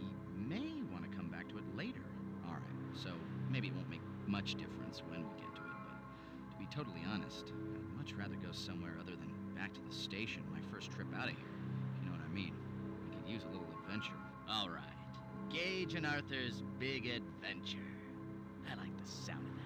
S13: may want to come back to it later. All right, so maybe it won't make much difference when we get to it, but to be totally honest, I'd much rather go somewhere other than back to the station my first trip out of here, if you know what I mean. We could use a little adventure. All right, Gage and Arthur's Big Adventure. I like the sound of that.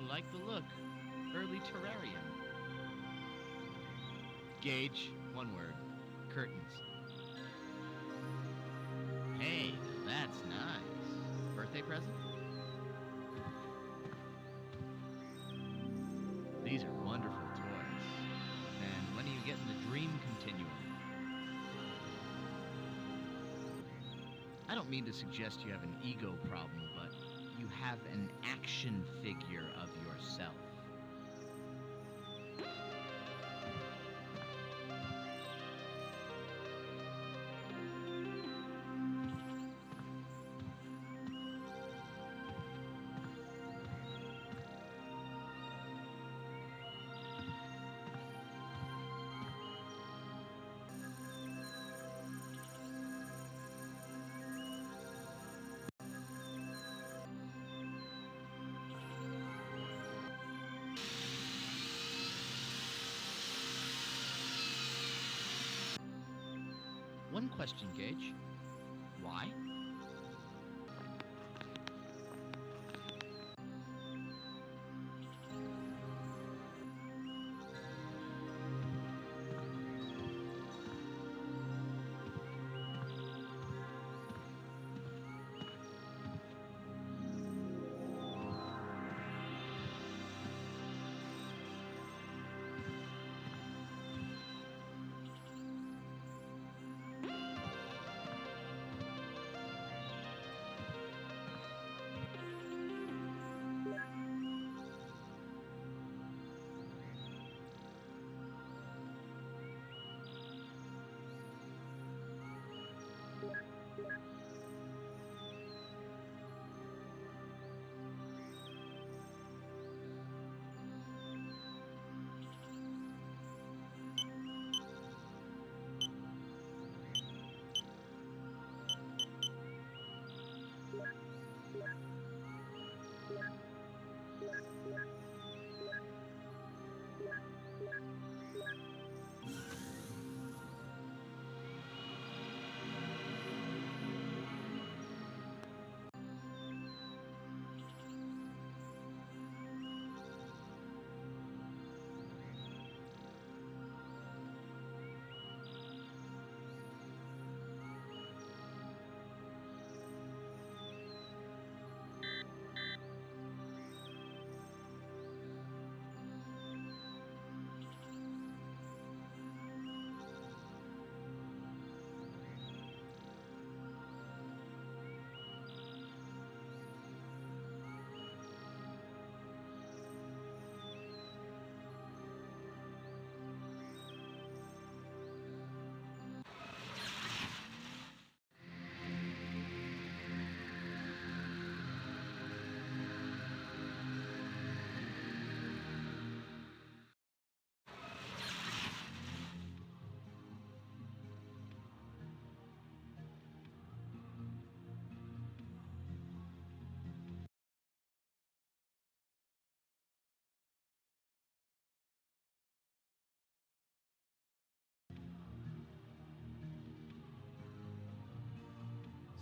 S13: Like the look. Early terrarium. Gage, one word. Curtains. Hey, that's nice. Birthday present? These are wonderful toys. And when are you getting the dream continuum? I don't mean to suggest you have an ego problem, but you have an action figure of yourself. One question, Gage. Why?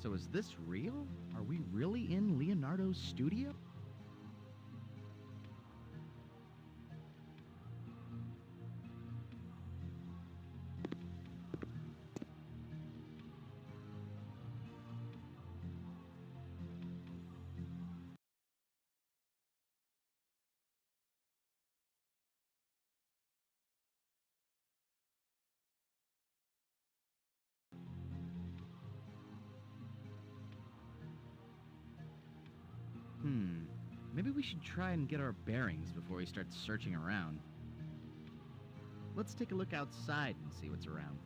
S13: So is this real? Are we really in Leonardo's studio? Maybe we should try and get our bearings before he starts searching around. Let's take a look outside and see what's around.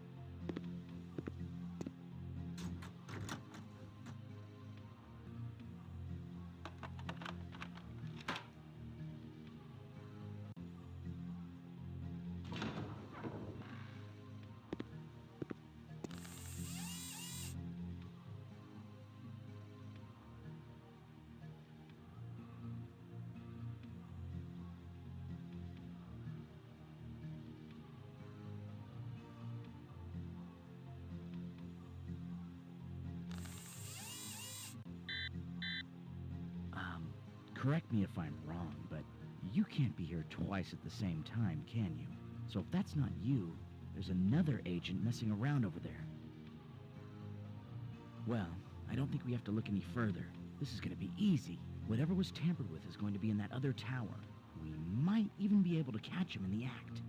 S13: Correct me if I'm wrong, but you can't be here twice at the same time, can you? So if that's not you, there's another agent messing around over there. Well, I don't think we have to look any further. This is going to be easy. Whatever was tampered with is going to be in that other tower. We might even be able to catch him in the act.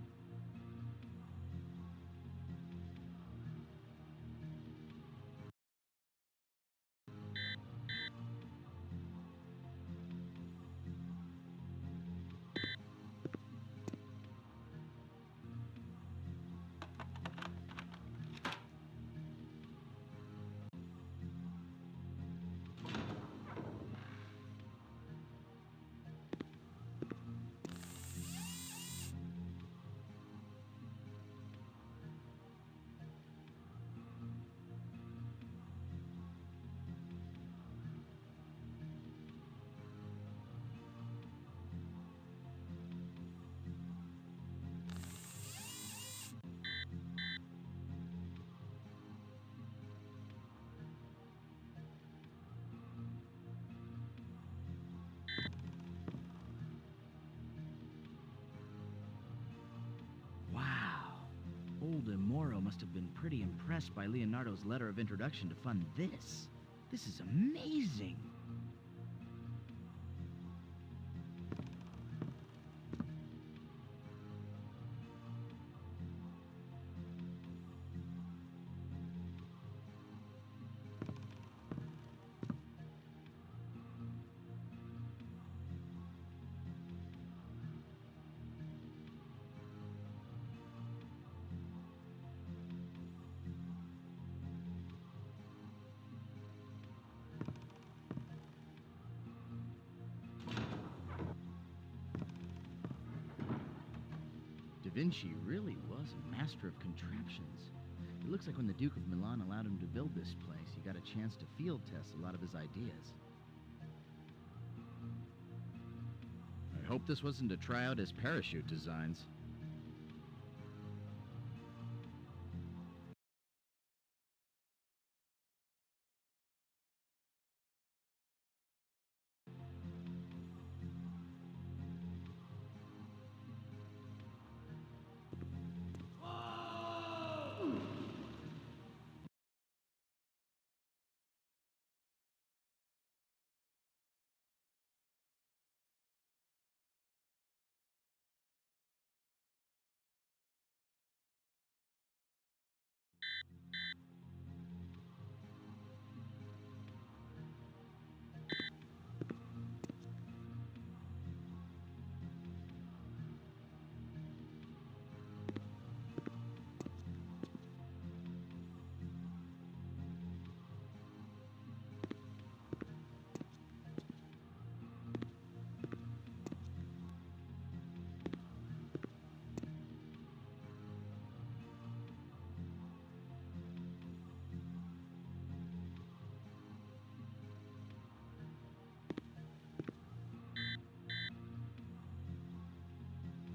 S13: Old Moro must have been pretty impressed by Leonardo's letter of introduction to fund this. This is amazing! Da Vinci really was a master of contraptions. It looks like when the Duke of Milan allowed him to build this place, he got a chance to field test a lot of his ideas. I hope this wasn't to try out his parachute designs.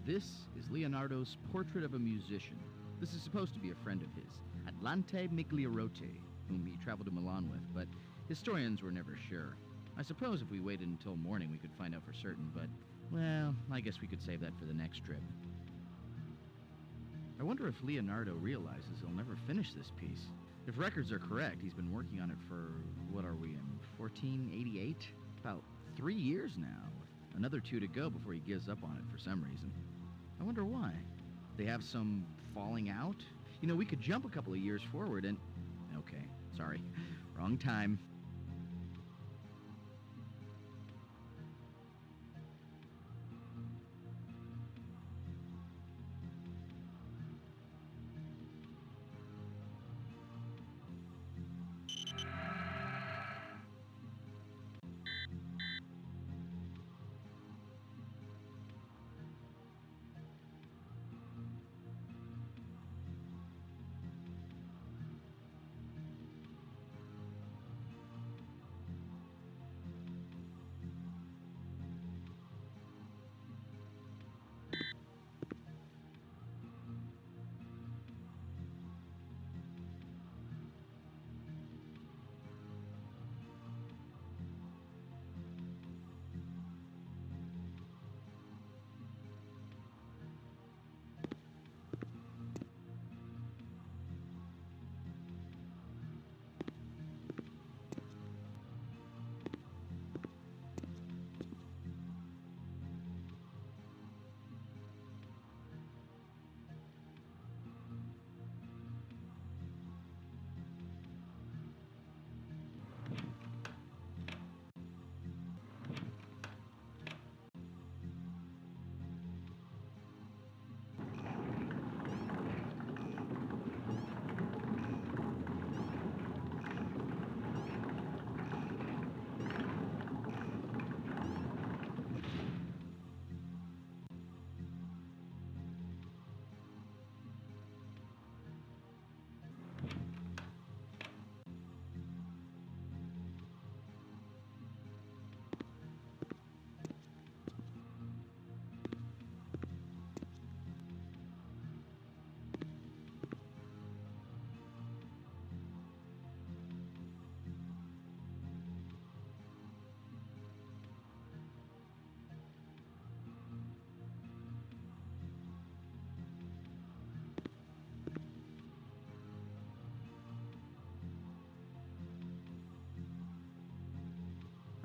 S13: This is Leonardo's Portrait of a Musician. This is supposed to be a friend of his, Atlante Migliorote. whom he traveled to Milan with, but historians were never sure. I suppose if we waited until morning we could find out for certain, but, well, I guess we could save that for the next trip. I wonder if Leonardo realizes he'll never finish this piece. If records are correct, he's been working on it for, what are we, in 1488? About 3 years now, with another 2 to go before he gives up on it for some reason. I wonder why. They have some falling out? You know, we could jump a couple of years forward and... Okay, sorry. Wrong time.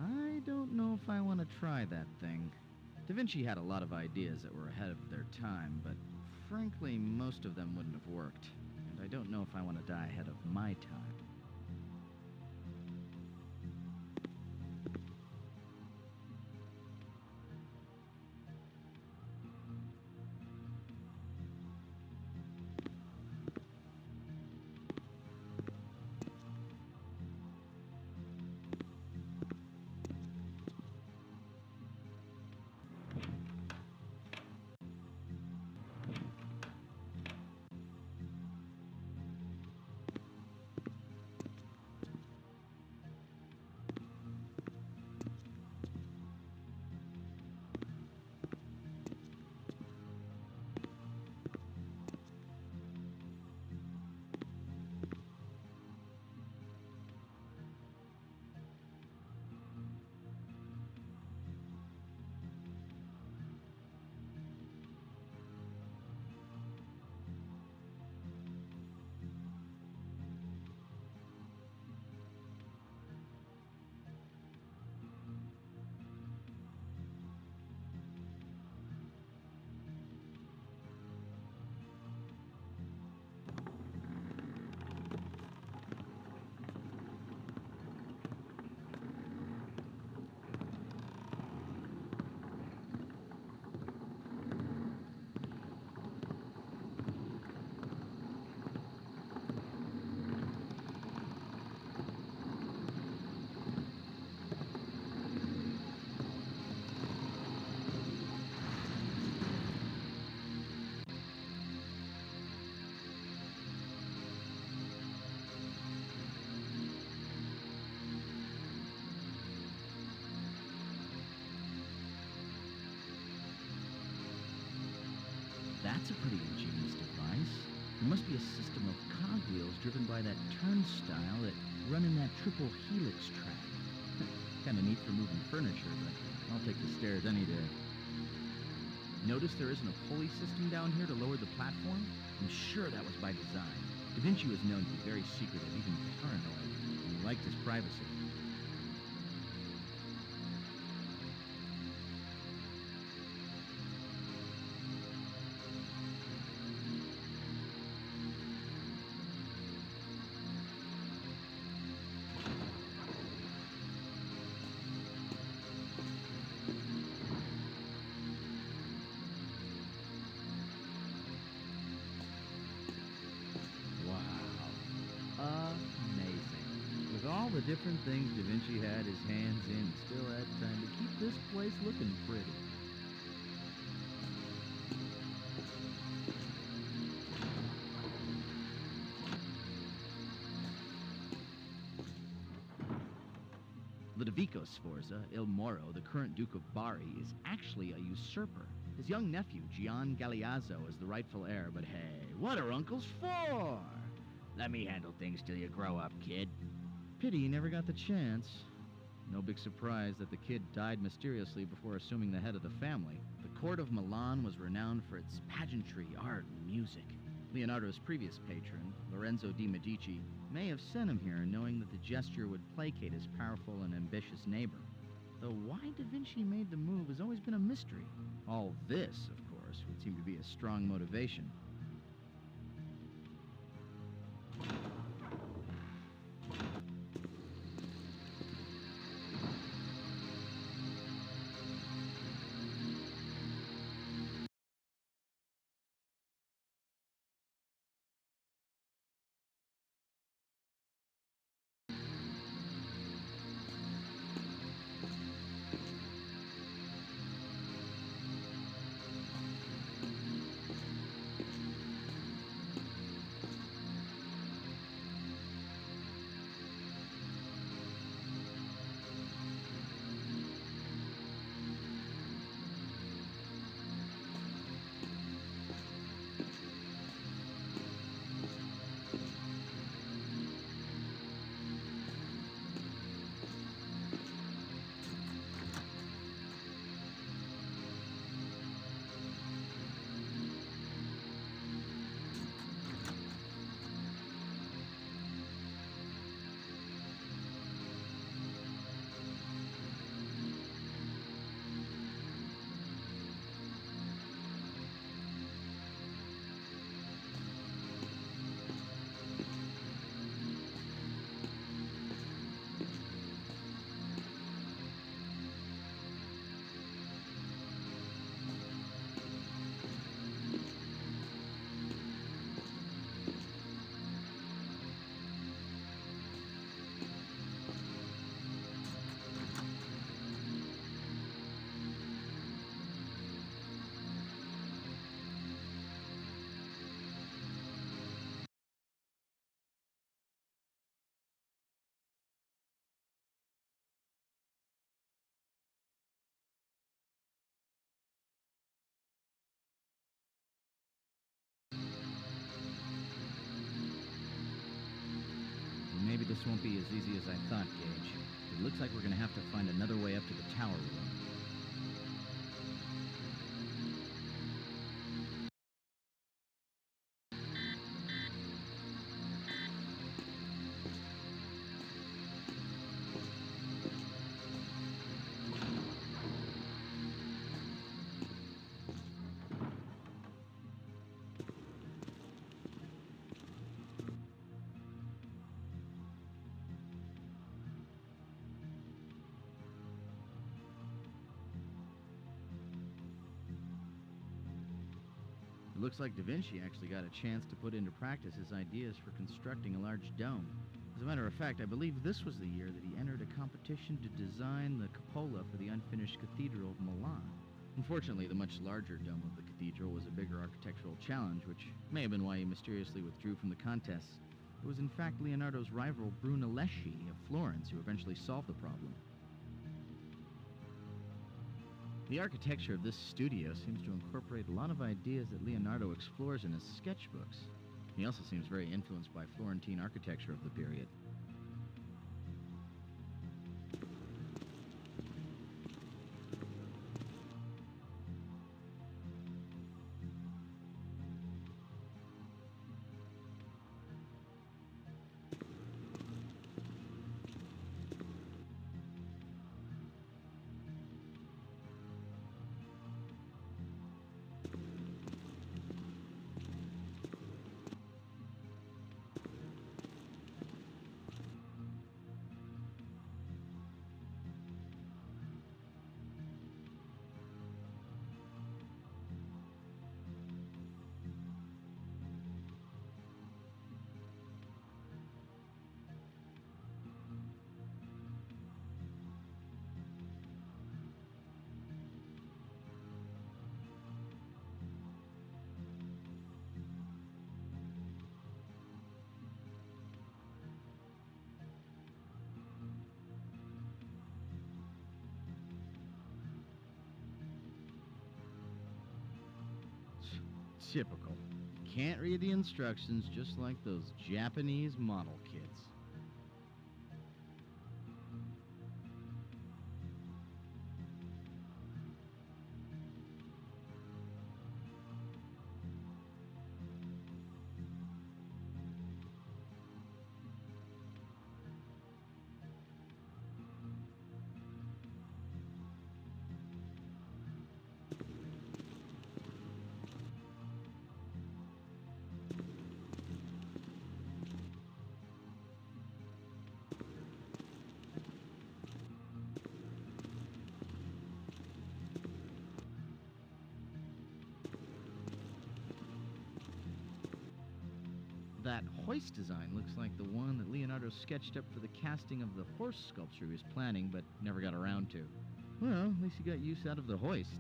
S13: I don't know if I want to try that thing. Da Vinci had a lot of ideas that were ahead of their time, but frankly, most of them wouldn't have worked. And I don't know if I want to die ahead of my time. That's a pretty ingenious device. There must be a system of cogwheels driven by that turnstile that run in that triple helix track. Kind of neat for moving furniture, but I'll take the stairs any day. Notice there isn't a pulley system down here to lower the platform? I'm sure that was by design. Da Vinci was known to be very secretive, even paranoid, and he liked his privacy. All the different things Da Vinci had his hands in, he still had time to keep this place looking pretty. Ludovico Sforza, Il Moro, the current Duke of Bari, is actually a usurper. His young nephew, Gian Galeazzo, is the rightful heir, but hey, what are uncles for? Let me handle things till you grow up, kid. Pity he never got the chance. No big surprise that the kid died mysteriously before assuming the head of the family. The court of Milan was renowned for its pageantry, art, and music. Leonardo's previous patron, Lorenzo di Medici, may have sent him here knowing that the gesture would placate his powerful and ambitious neighbor. Though why Da Vinci made the move has always been a mystery. All this, of course, would seem to be a strong motivation. Maybe this won't be as easy as I thought, Gage. It looks like we're going to have to find another way up to the tower room. It looks like Da Vinci actually got a chance to put into practice his ideas for constructing a large dome. As a matter of fact, I believe this was the year that he entered a competition to design the cupola for the unfinished Cathedral of Milan. Unfortunately, the much larger dome of the cathedral was a bigger architectural challenge, which may have been why he mysteriously withdrew from the contest. It was in fact Leonardo's rival Brunelleschi of Florence who eventually solved the problem. The architecture of this studio seems to incorporate a lot of ideas that Leonardo explores in his sketchbooks. He also seems very influenced by Florentine architecture of the period. Typical. Can't read the instructions, just like those Japanese model kits. That hoist design looks like the one that Leonardo sketched up for the casting of the horse sculpture he was planning, but never got around to. Well, at least he got use out of the hoist.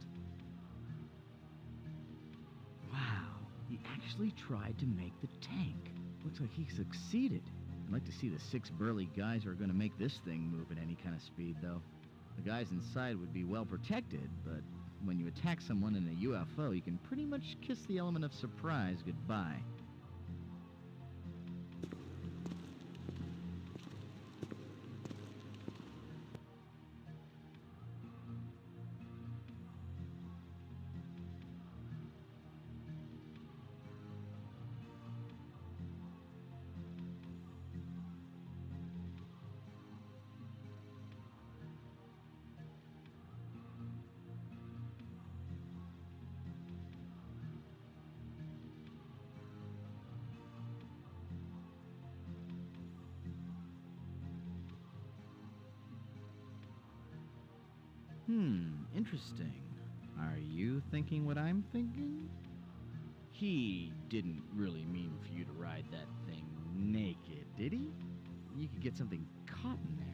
S13: Wow, he actually tried to make the tank. Looks like he succeeded. I'd like to see the 6 burly guys who are going to make this thing move at any kind of speed, though. The guys inside would be well protected, but when you attack someone in a UFO, you can pretty much kiss the element of surprise goodbye. Interesting. Are you thinking what I'm thinking? He didn't really mean for you to ride that thing naked, did he? You could get something caught in there.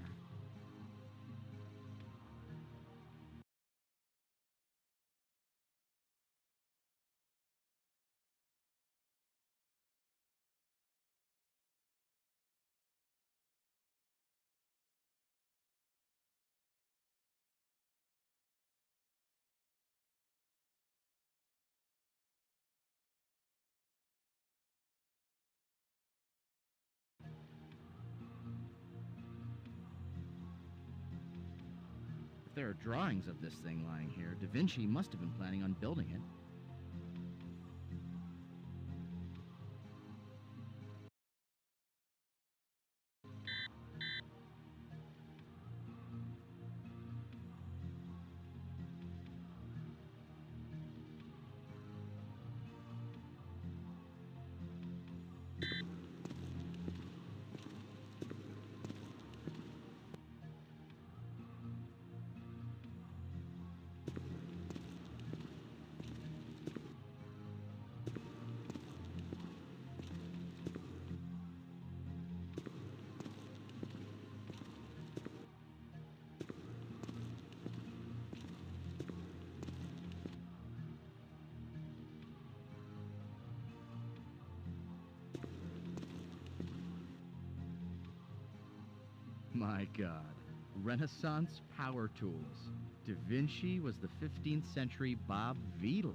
S13: If there are drawings of this thing lying here, Da Vinci must have been planning on building it. My God. Renaissance power tools. Da Vinci was the 15th century Bob Vila.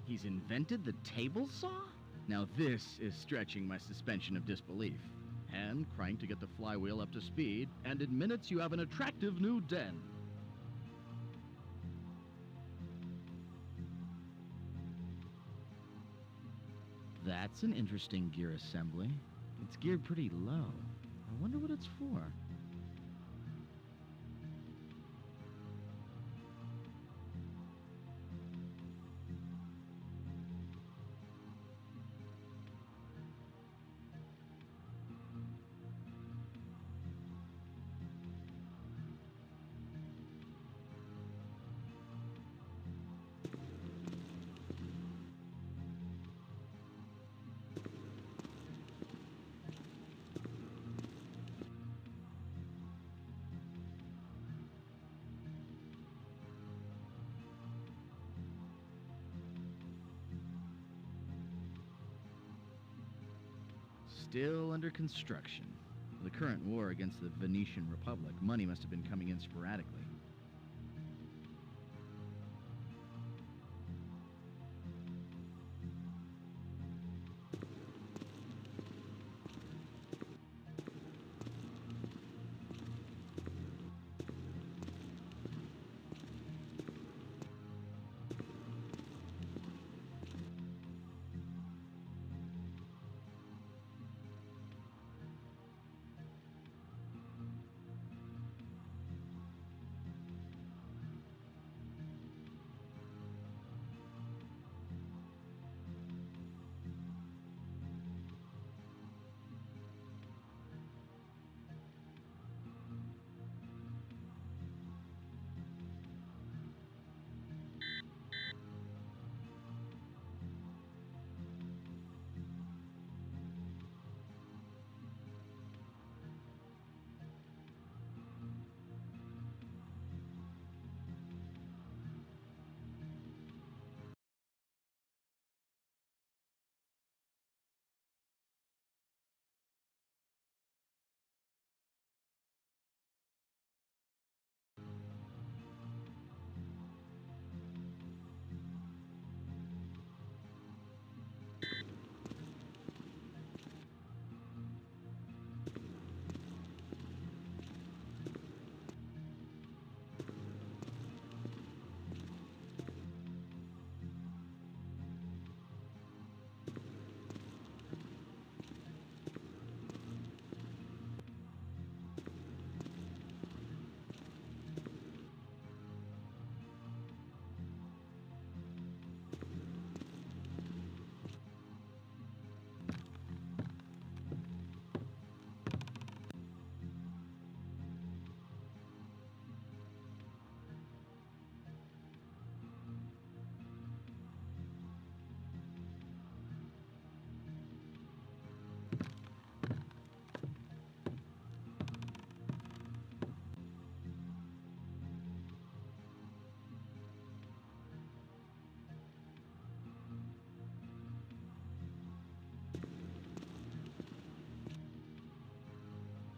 S13: He's invented the table saw? Now this is stretching my suspension of disbelief. Hand crank to get the flywheel up to speed, and in minutes you have an attractive new den. That's an interesting gear assembly. It's geared pretty low. I wonder what it's for. Still under construction. For the current war against the Venetian Republic, money must have been coming in sporadically.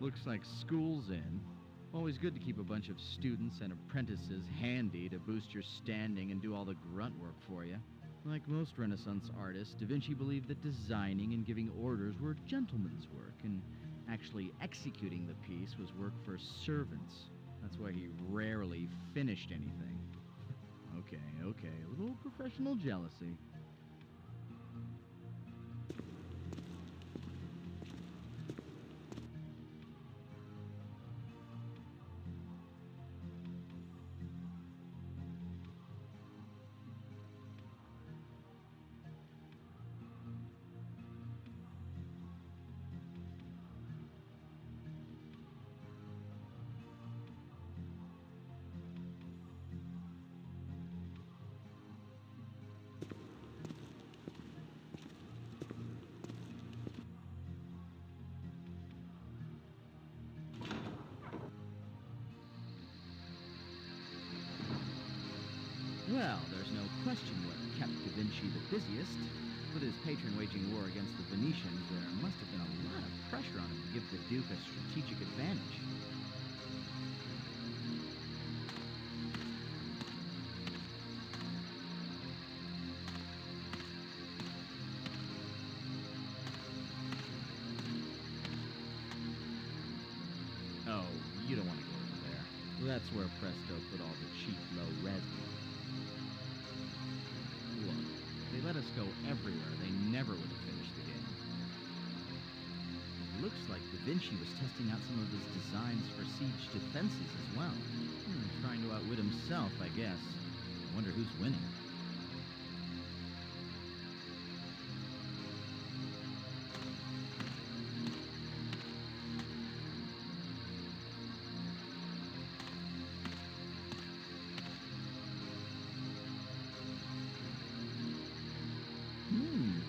S13: Looks like school's in. Always good to keep a bunch of students and apprentices handy to boost your standing and do all the grunt work for you. Like most Renaissance artists, Da Vinci believed that designing and giving orders were gentleman's work, and actually executing the piece was work for servants. That's why he rarely finished anything. Okay, a little professional jealousy. Well, there's no question what kept Da Vinci the busiest. With his patron waging war against the Venetians, there must have been a lot of pressure on him to give the Duke a strategic advantage. That's where Presto put all the cheap, low-res money. Look, if they let us go everywhere, they never would have finished the game. It looks like Da Vinci was testing out some of his designs for siege defenses as well. Trying to outwit himself, I guess. I wonder who's winning.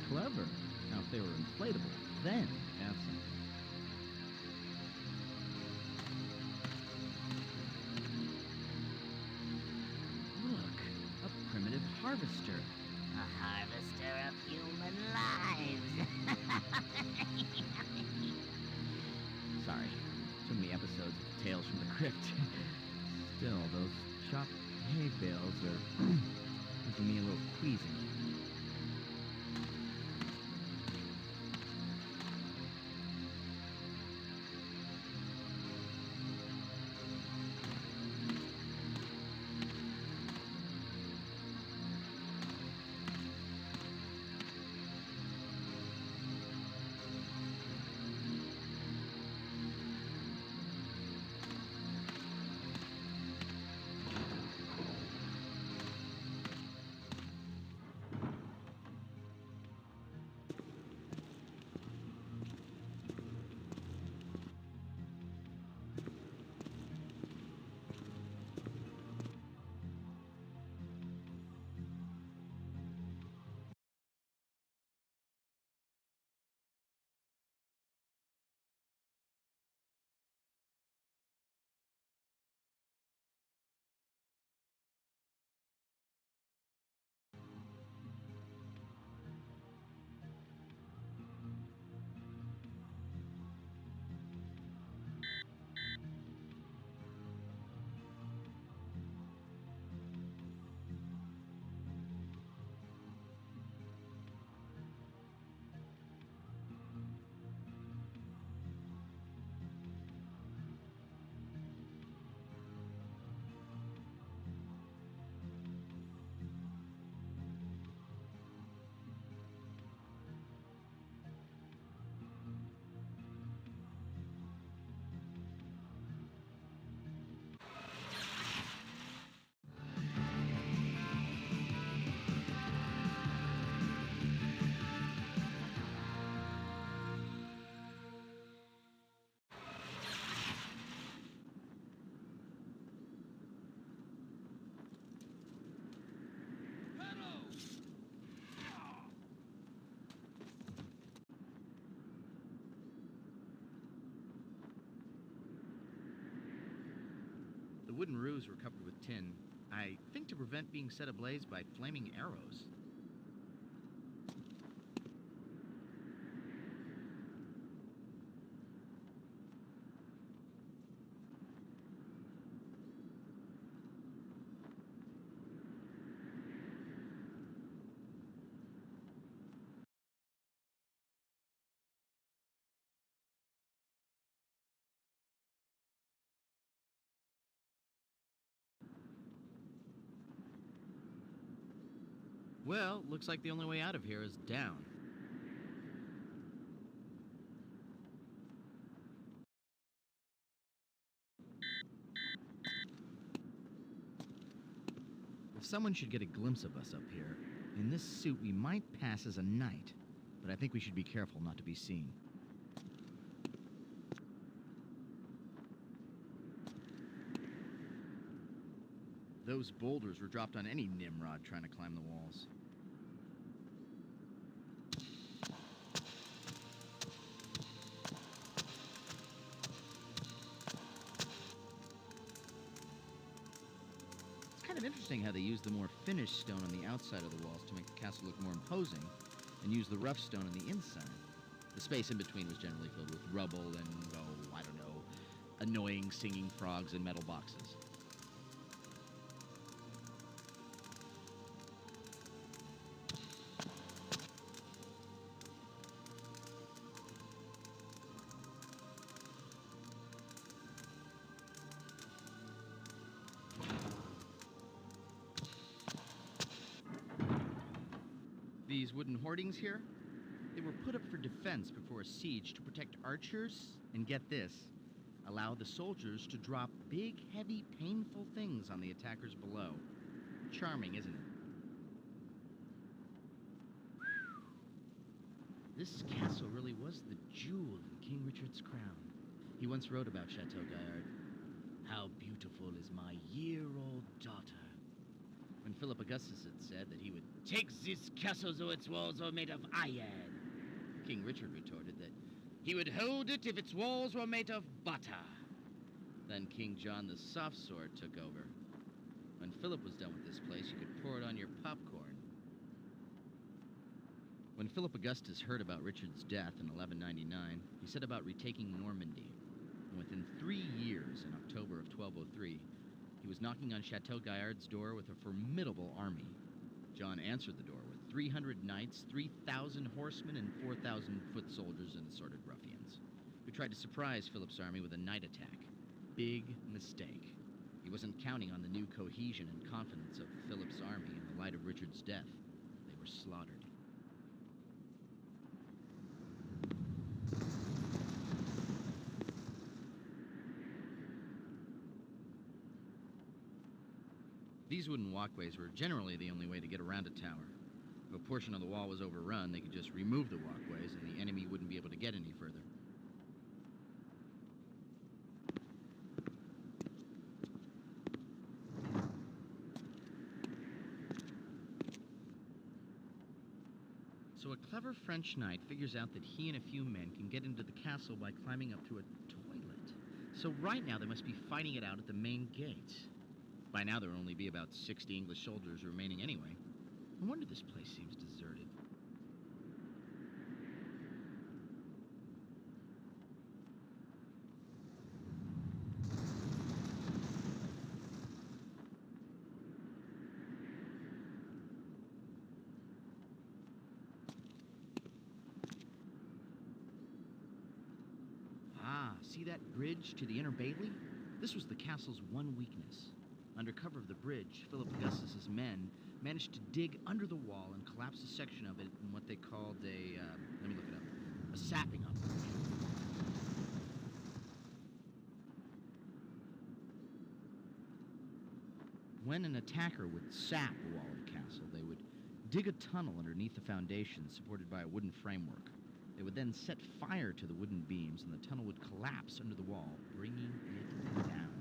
S13: Clever. Now, if they were inflatable, then we'd have something. Look, a primitive harvester.
S16: A harvester of human lives.
S13: Sorry, too many episodes of Tales from the Crypt. Still, those chopped hay bales are making me a little queasy. The wooden roofs were covered with tin, I think to prevent being set ablaze by flaming arrows. Well, looks like the only way out of here is down. If someone should get a glimpse of us up here, in this suit we might pass as a knight, but I think we should be careful not to be seen. Those boulders were dropped on any Nimrod trying to climb the walls. It's kind of interesting how they use the more finished stone on the outside of the walls to make the castle look more imposing, and use the rough stone on the inside. The space in between was generally filled with rubble and, oh, I don't know, annoying singing frogs and metal boxes. These wooden hoardings here, they were put up for defense before a siege to protect archers, and get this, allow the soldiers to drop big, heavy, painful things on the attackers below. Charming, isn't it? This castle really was the jewel in King Richard's crown. He once wrote about Chateau Gaillard. How beautiful is my year-old daughter. When Philip Augustus had said that he would take this castle though its walls are made of iron, King Richard retorted that he would hold it if its walls were made of butter. Then King John the Soft Sword took over. When Philip was done with this place, you could pour it on your popcorn. When Philip Augustus heard about Richard's death in 1199, he set about retaking Normandy. And within 3 years, in October of 1203, he was knocking on Chateau Gaillard's door with a formidable army. John answered the door with 300 knights, 3,000 horsemen, and 4,000 foot soldiers and assorted ruffians, who tried to surprise Philip's army with a night attack. Big mistake. He wasn't counting on the new cohesion and confidence of Philip's army in the light of Richard's death. They were slaughtered. These wooden walkways were generally the only way to get around a tower. If a portion of the wall was overrun, they could just remove the walkways and the enemy wouldn't be able to get any further. So a clever French knight figures out that he and a few men can get into the castle by climbing up through a toilet. So right now they must be fighting it out at the main gate. By now there will only be about 60 English soldiers remaining anyway. No wonder this place seems deserted. Ah, see that bridge to the Inner Bailey? This was the castle's one weakness. Under cover of the bridge, Philip Augustus's men managed to dig under the wall and collapse a section of it in what they called let me look it up, a sapping operation. When an attacker would sap a wall of the castle, they would dig a tunnel underneath the foundation supported by a wooden framework. They would then set fire to the wooden beams and the tunnel would collapse under the wall, bringing it down.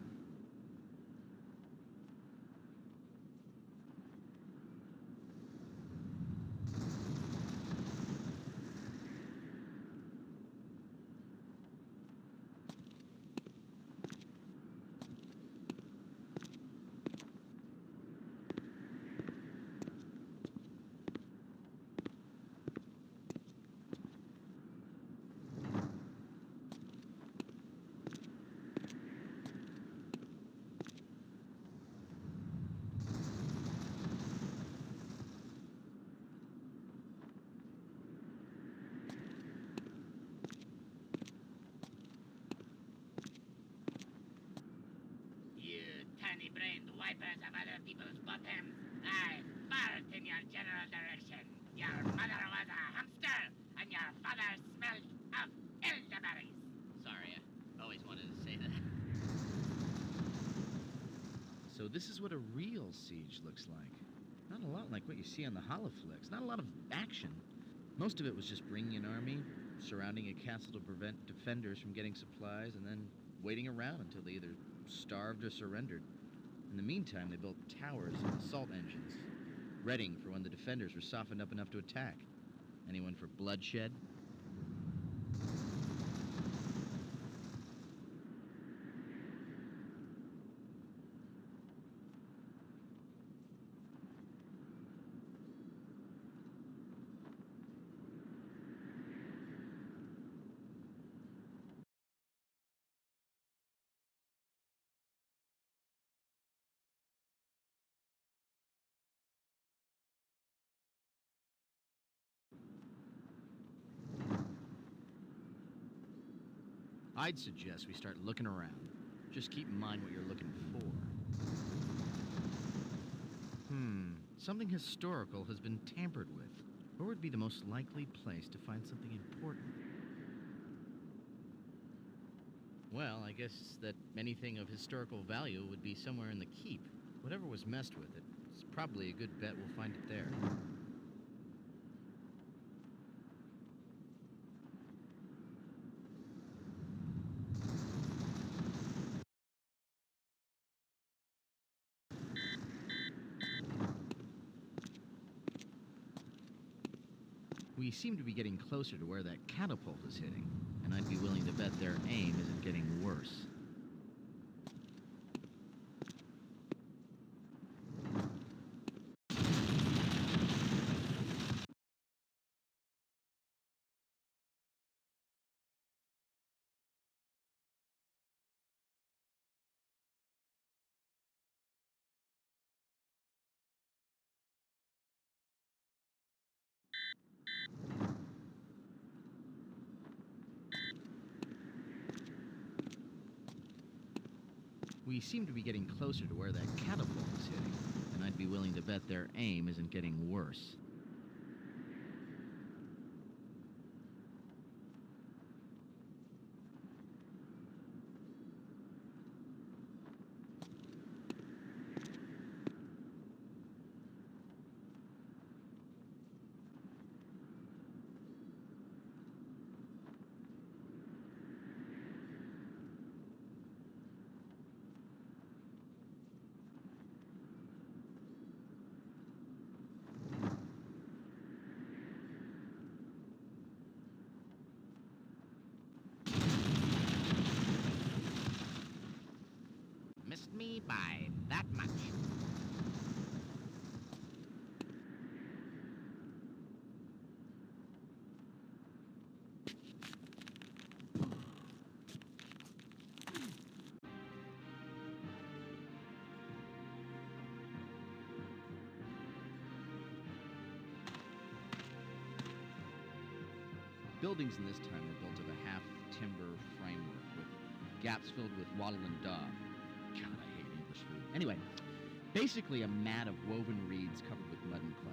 S16: Tiny-brained wipers of other people's bottoms. I fart in your general direction. Your mother was a hamster, and your father smelled of elderberries.
S13: Sorry, I always wanted to say that. So this is what a real siege looks like. Not a lot like what you see on the holoflicks. Not a lot of action. Most of it was just bringing an army, surrounding a castle to prevent defenders from getting supplies, and then waiting around until they either starved or surrendered. In the meantime, they built towers and assault engines, readying for when the defenders were softened up enough to attack. Anyone for bloodshed? I'd suggest we start looking around. Just keep in mind what you're looking for. Something historical has been tampered with. Where would be the most likely place to find something important? Well, I guess that anything of historical value would be somewhere in the keep. Whatever was messed with, it's probably a good bet we'll find it there. We seem to be getting closer to where that catapult is hitting, and I'd be willing to bet their aim isn't getting worse. We seem to be getting closer to where that catapult is hitting, and I'd be willing to bet their aim isn't getting worse.
S16: Missed me by that much.
S13: Buildings in this time were built of a half-timber framework with gaps filled with wattle and daub. God, I hate English food. Anyway, basically a mat of woven reeds covered with mud and clay.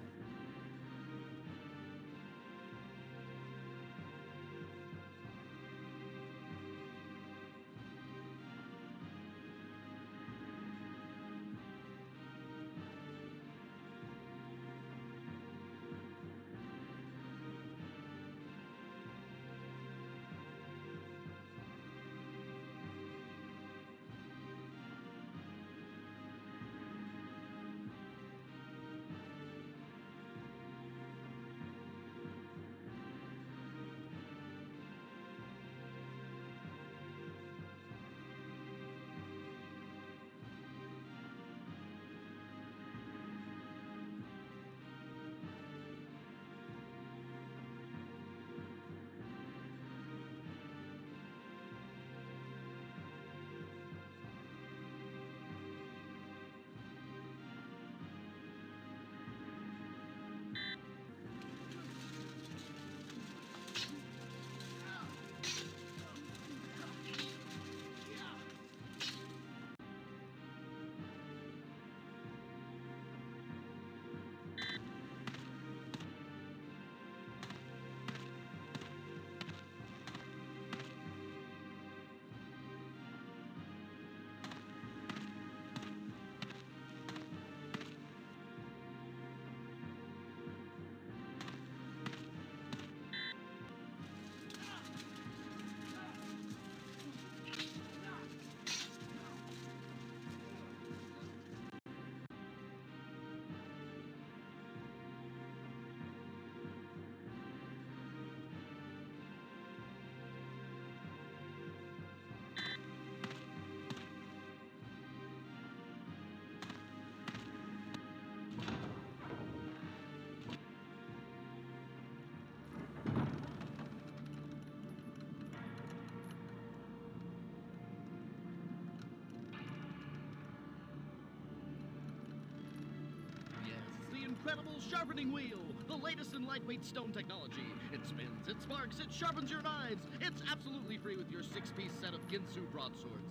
S17: Incredible sharpening wheel, the latest in lightweight stone technology. It spins, it sparks, it sharpens your knives. It's absolutely free with your 6-piece set of Ginsu broadswords.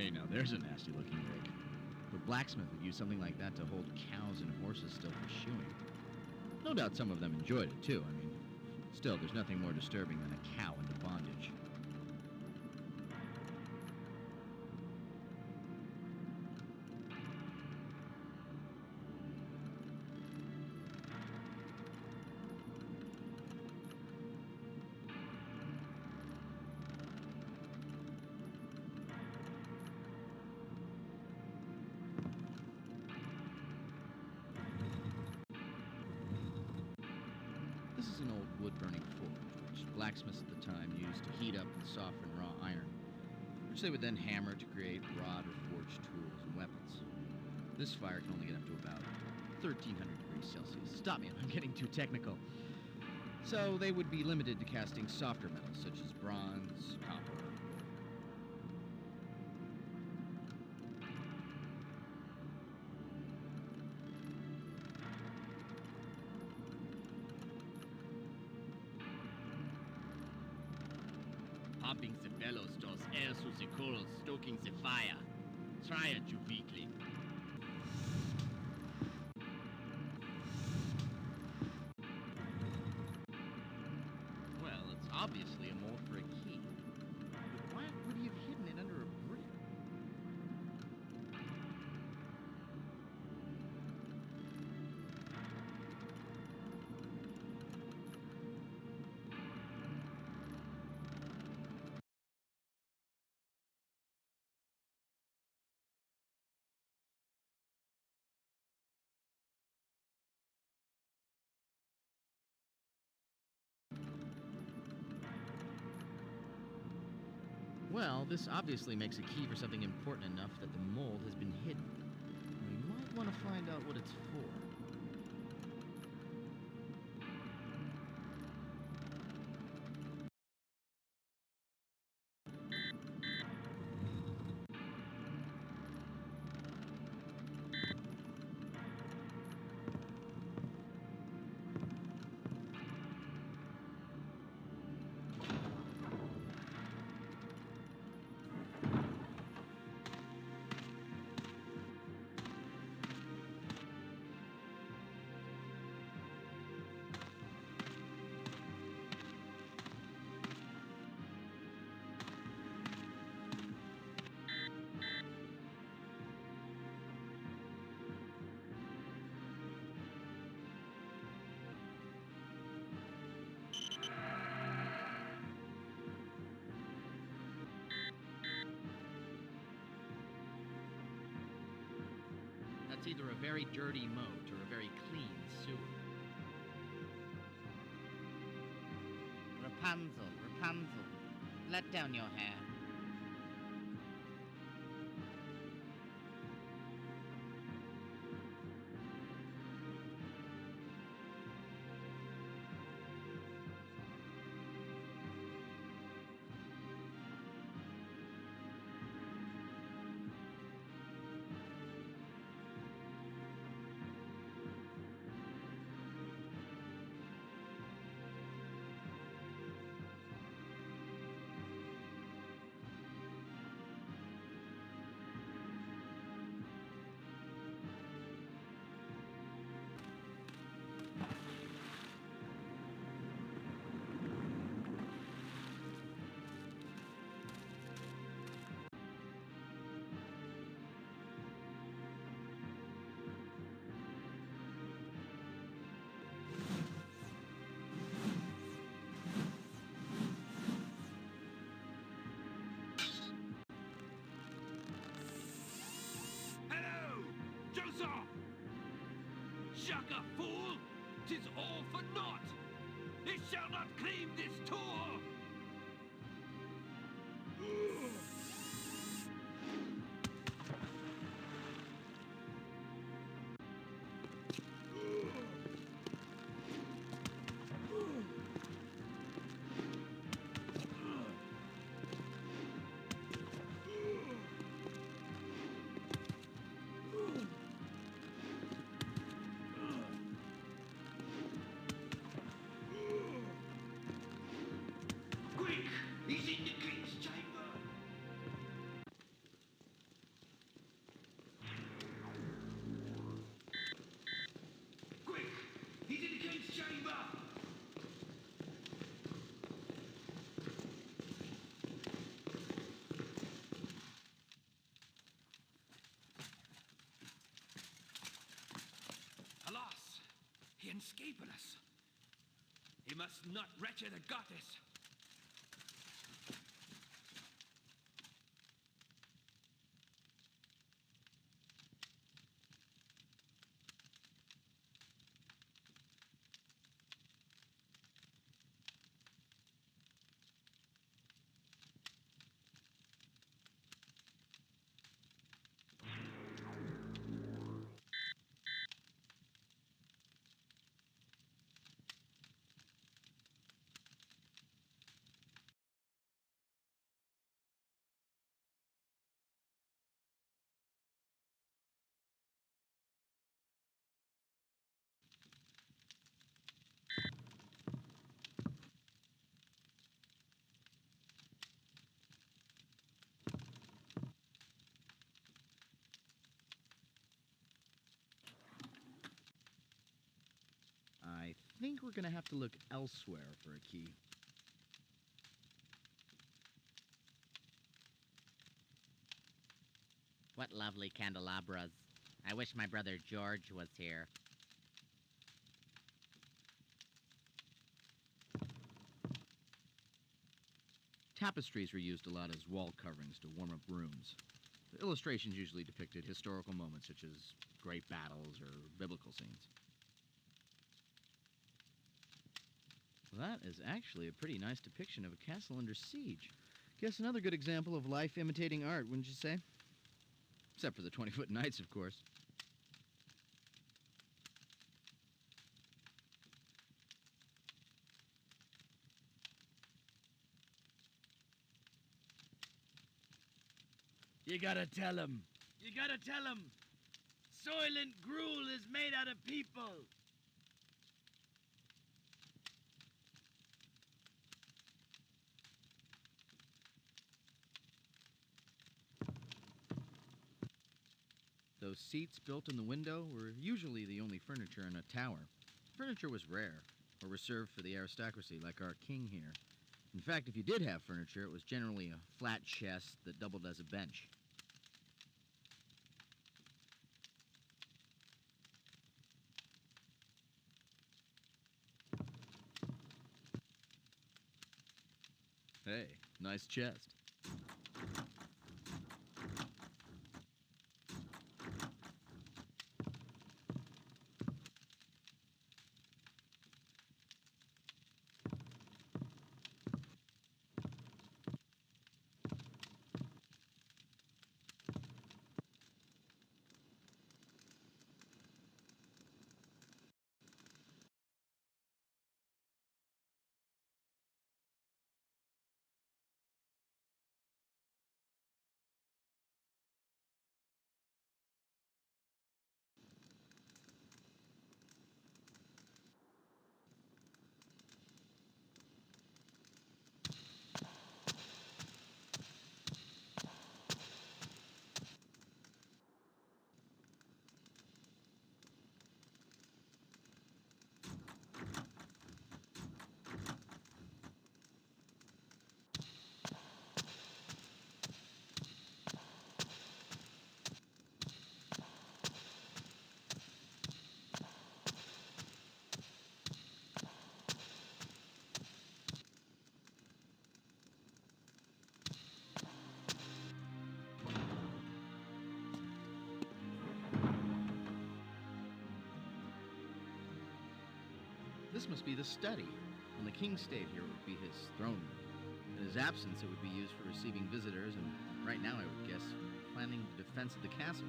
S13: Hey, now there's a nasty-looking rig. The blacksmith would use something like that to hold cows and horses still for shoeing. No doubt some of them enjoyed it, too. I mean, still, there's nothing more disturbing than a cow into bondage. This is an old wood-burning forge, which blacksmiths at the time used to heat up and soften raw iron, which they would then hammer to create wrought or forged tools and weapons. This fire can only get up to about 1,300 degrees Celsius. Stop me if I'm getting too technical. So they would be limited to casting softer metals, such as bronze, copper, or gold.
S18: Pumping the bellows draws air through the coals, stoking the fire. Try it, you weakling.
S13: Well, it's obviously a mold for a key. But why would he have hidden it under a brick? Well, this obviously makes a key for something important enough that the mold has been hidden. We might want to find out what it's for. That's either a very dirty moat or a very clean sewer.
S18: Rapunzel, Rapunzel, let down your hair.
S19: Shaka, fool! 'Tis all for naught! It shall not claim this tour! Quick! He's in the king's chamber! unscrupulous. He must not wretched the goddess.
S13: I think we're gonna have to look elsewhere for a key.
S18: What lovely candelabras. I wish my brother George was here.
S20: Tapestries were used a lot as wall coverings to warm up rooms. The illustrations usually depicted historical moments such as great battles or biblical scenes. Well, that is actually a pretty nice depiction of a castle under siege. Guess another good example of life imitating art, wouldn't you say? Except for the 20-foot knights, of course.
S18: You gotta tell him. You gotta tell him. Soylent Gruel is made out of people.
S20: Those seats built in the window were usually the only furniture in a tower. Furniture was rare, or reserved for the aristocracy like our king here. In fact, if you did have furniture, it was generally a flat chest that doubled as a bench. Hey, nice chest. This must be the study. When the king stayed here, it would be his throne room. In his absence, it would be used for receiving visitors, and right now, I would guess, planning the defense of the castle.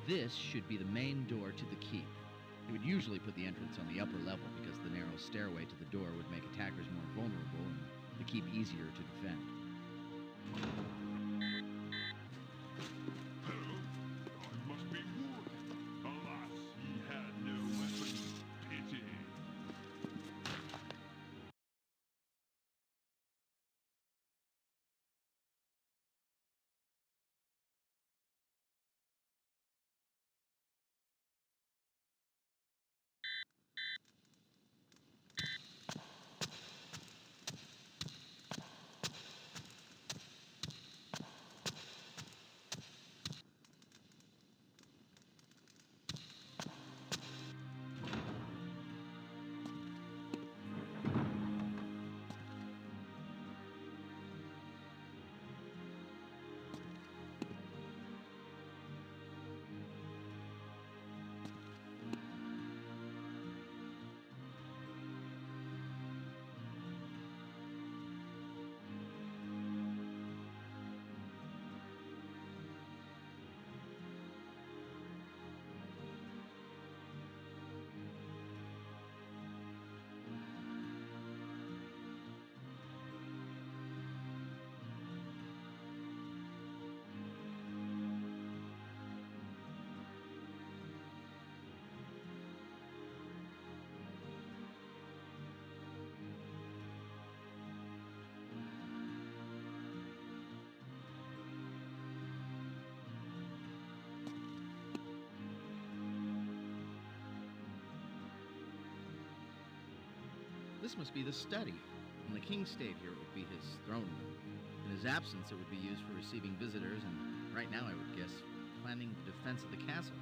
S20: This should be the main door to the keep. It would usually put the entrance on the upper level because the narrow stairway to the door would make attackers more vulnerable and the keep easier to defend.
S6: I must be wood. Alas, he had no weapon. Pity.
S20: This must be the study. When the king stayed here, it would be his throne room. In his absence, it would be used for receiving visitors, and right now, I would guess, planning the defense of the castle.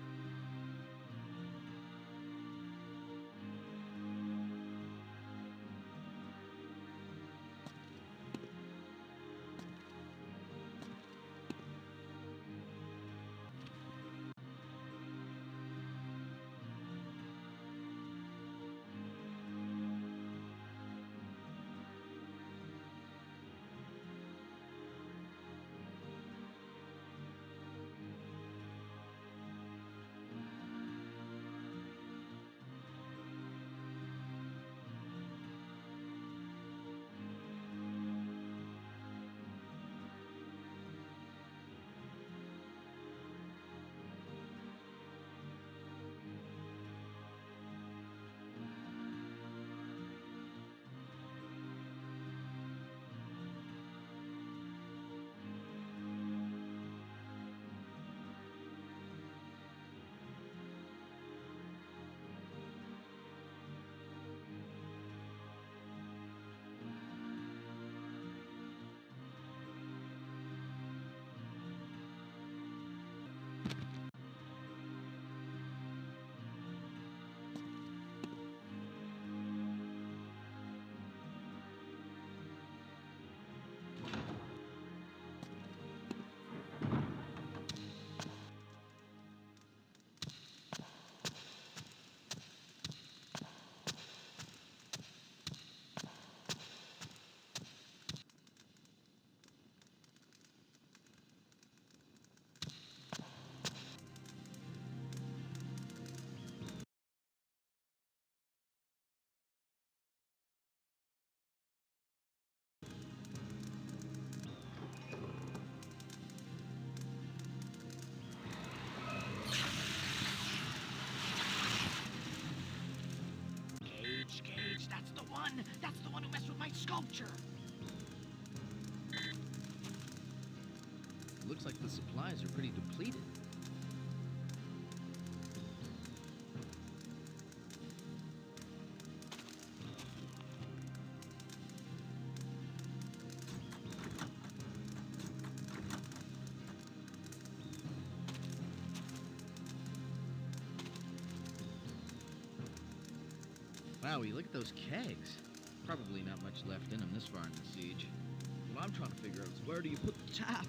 S17: Gage, that's the one! That's the one who messed with my sculpture!
S20: Looks like the supplies are pretty depleted. Wowie, look at those kegs. Probably not much left in them this far in the siege. What I'm trying to figure out is where do you put the tap?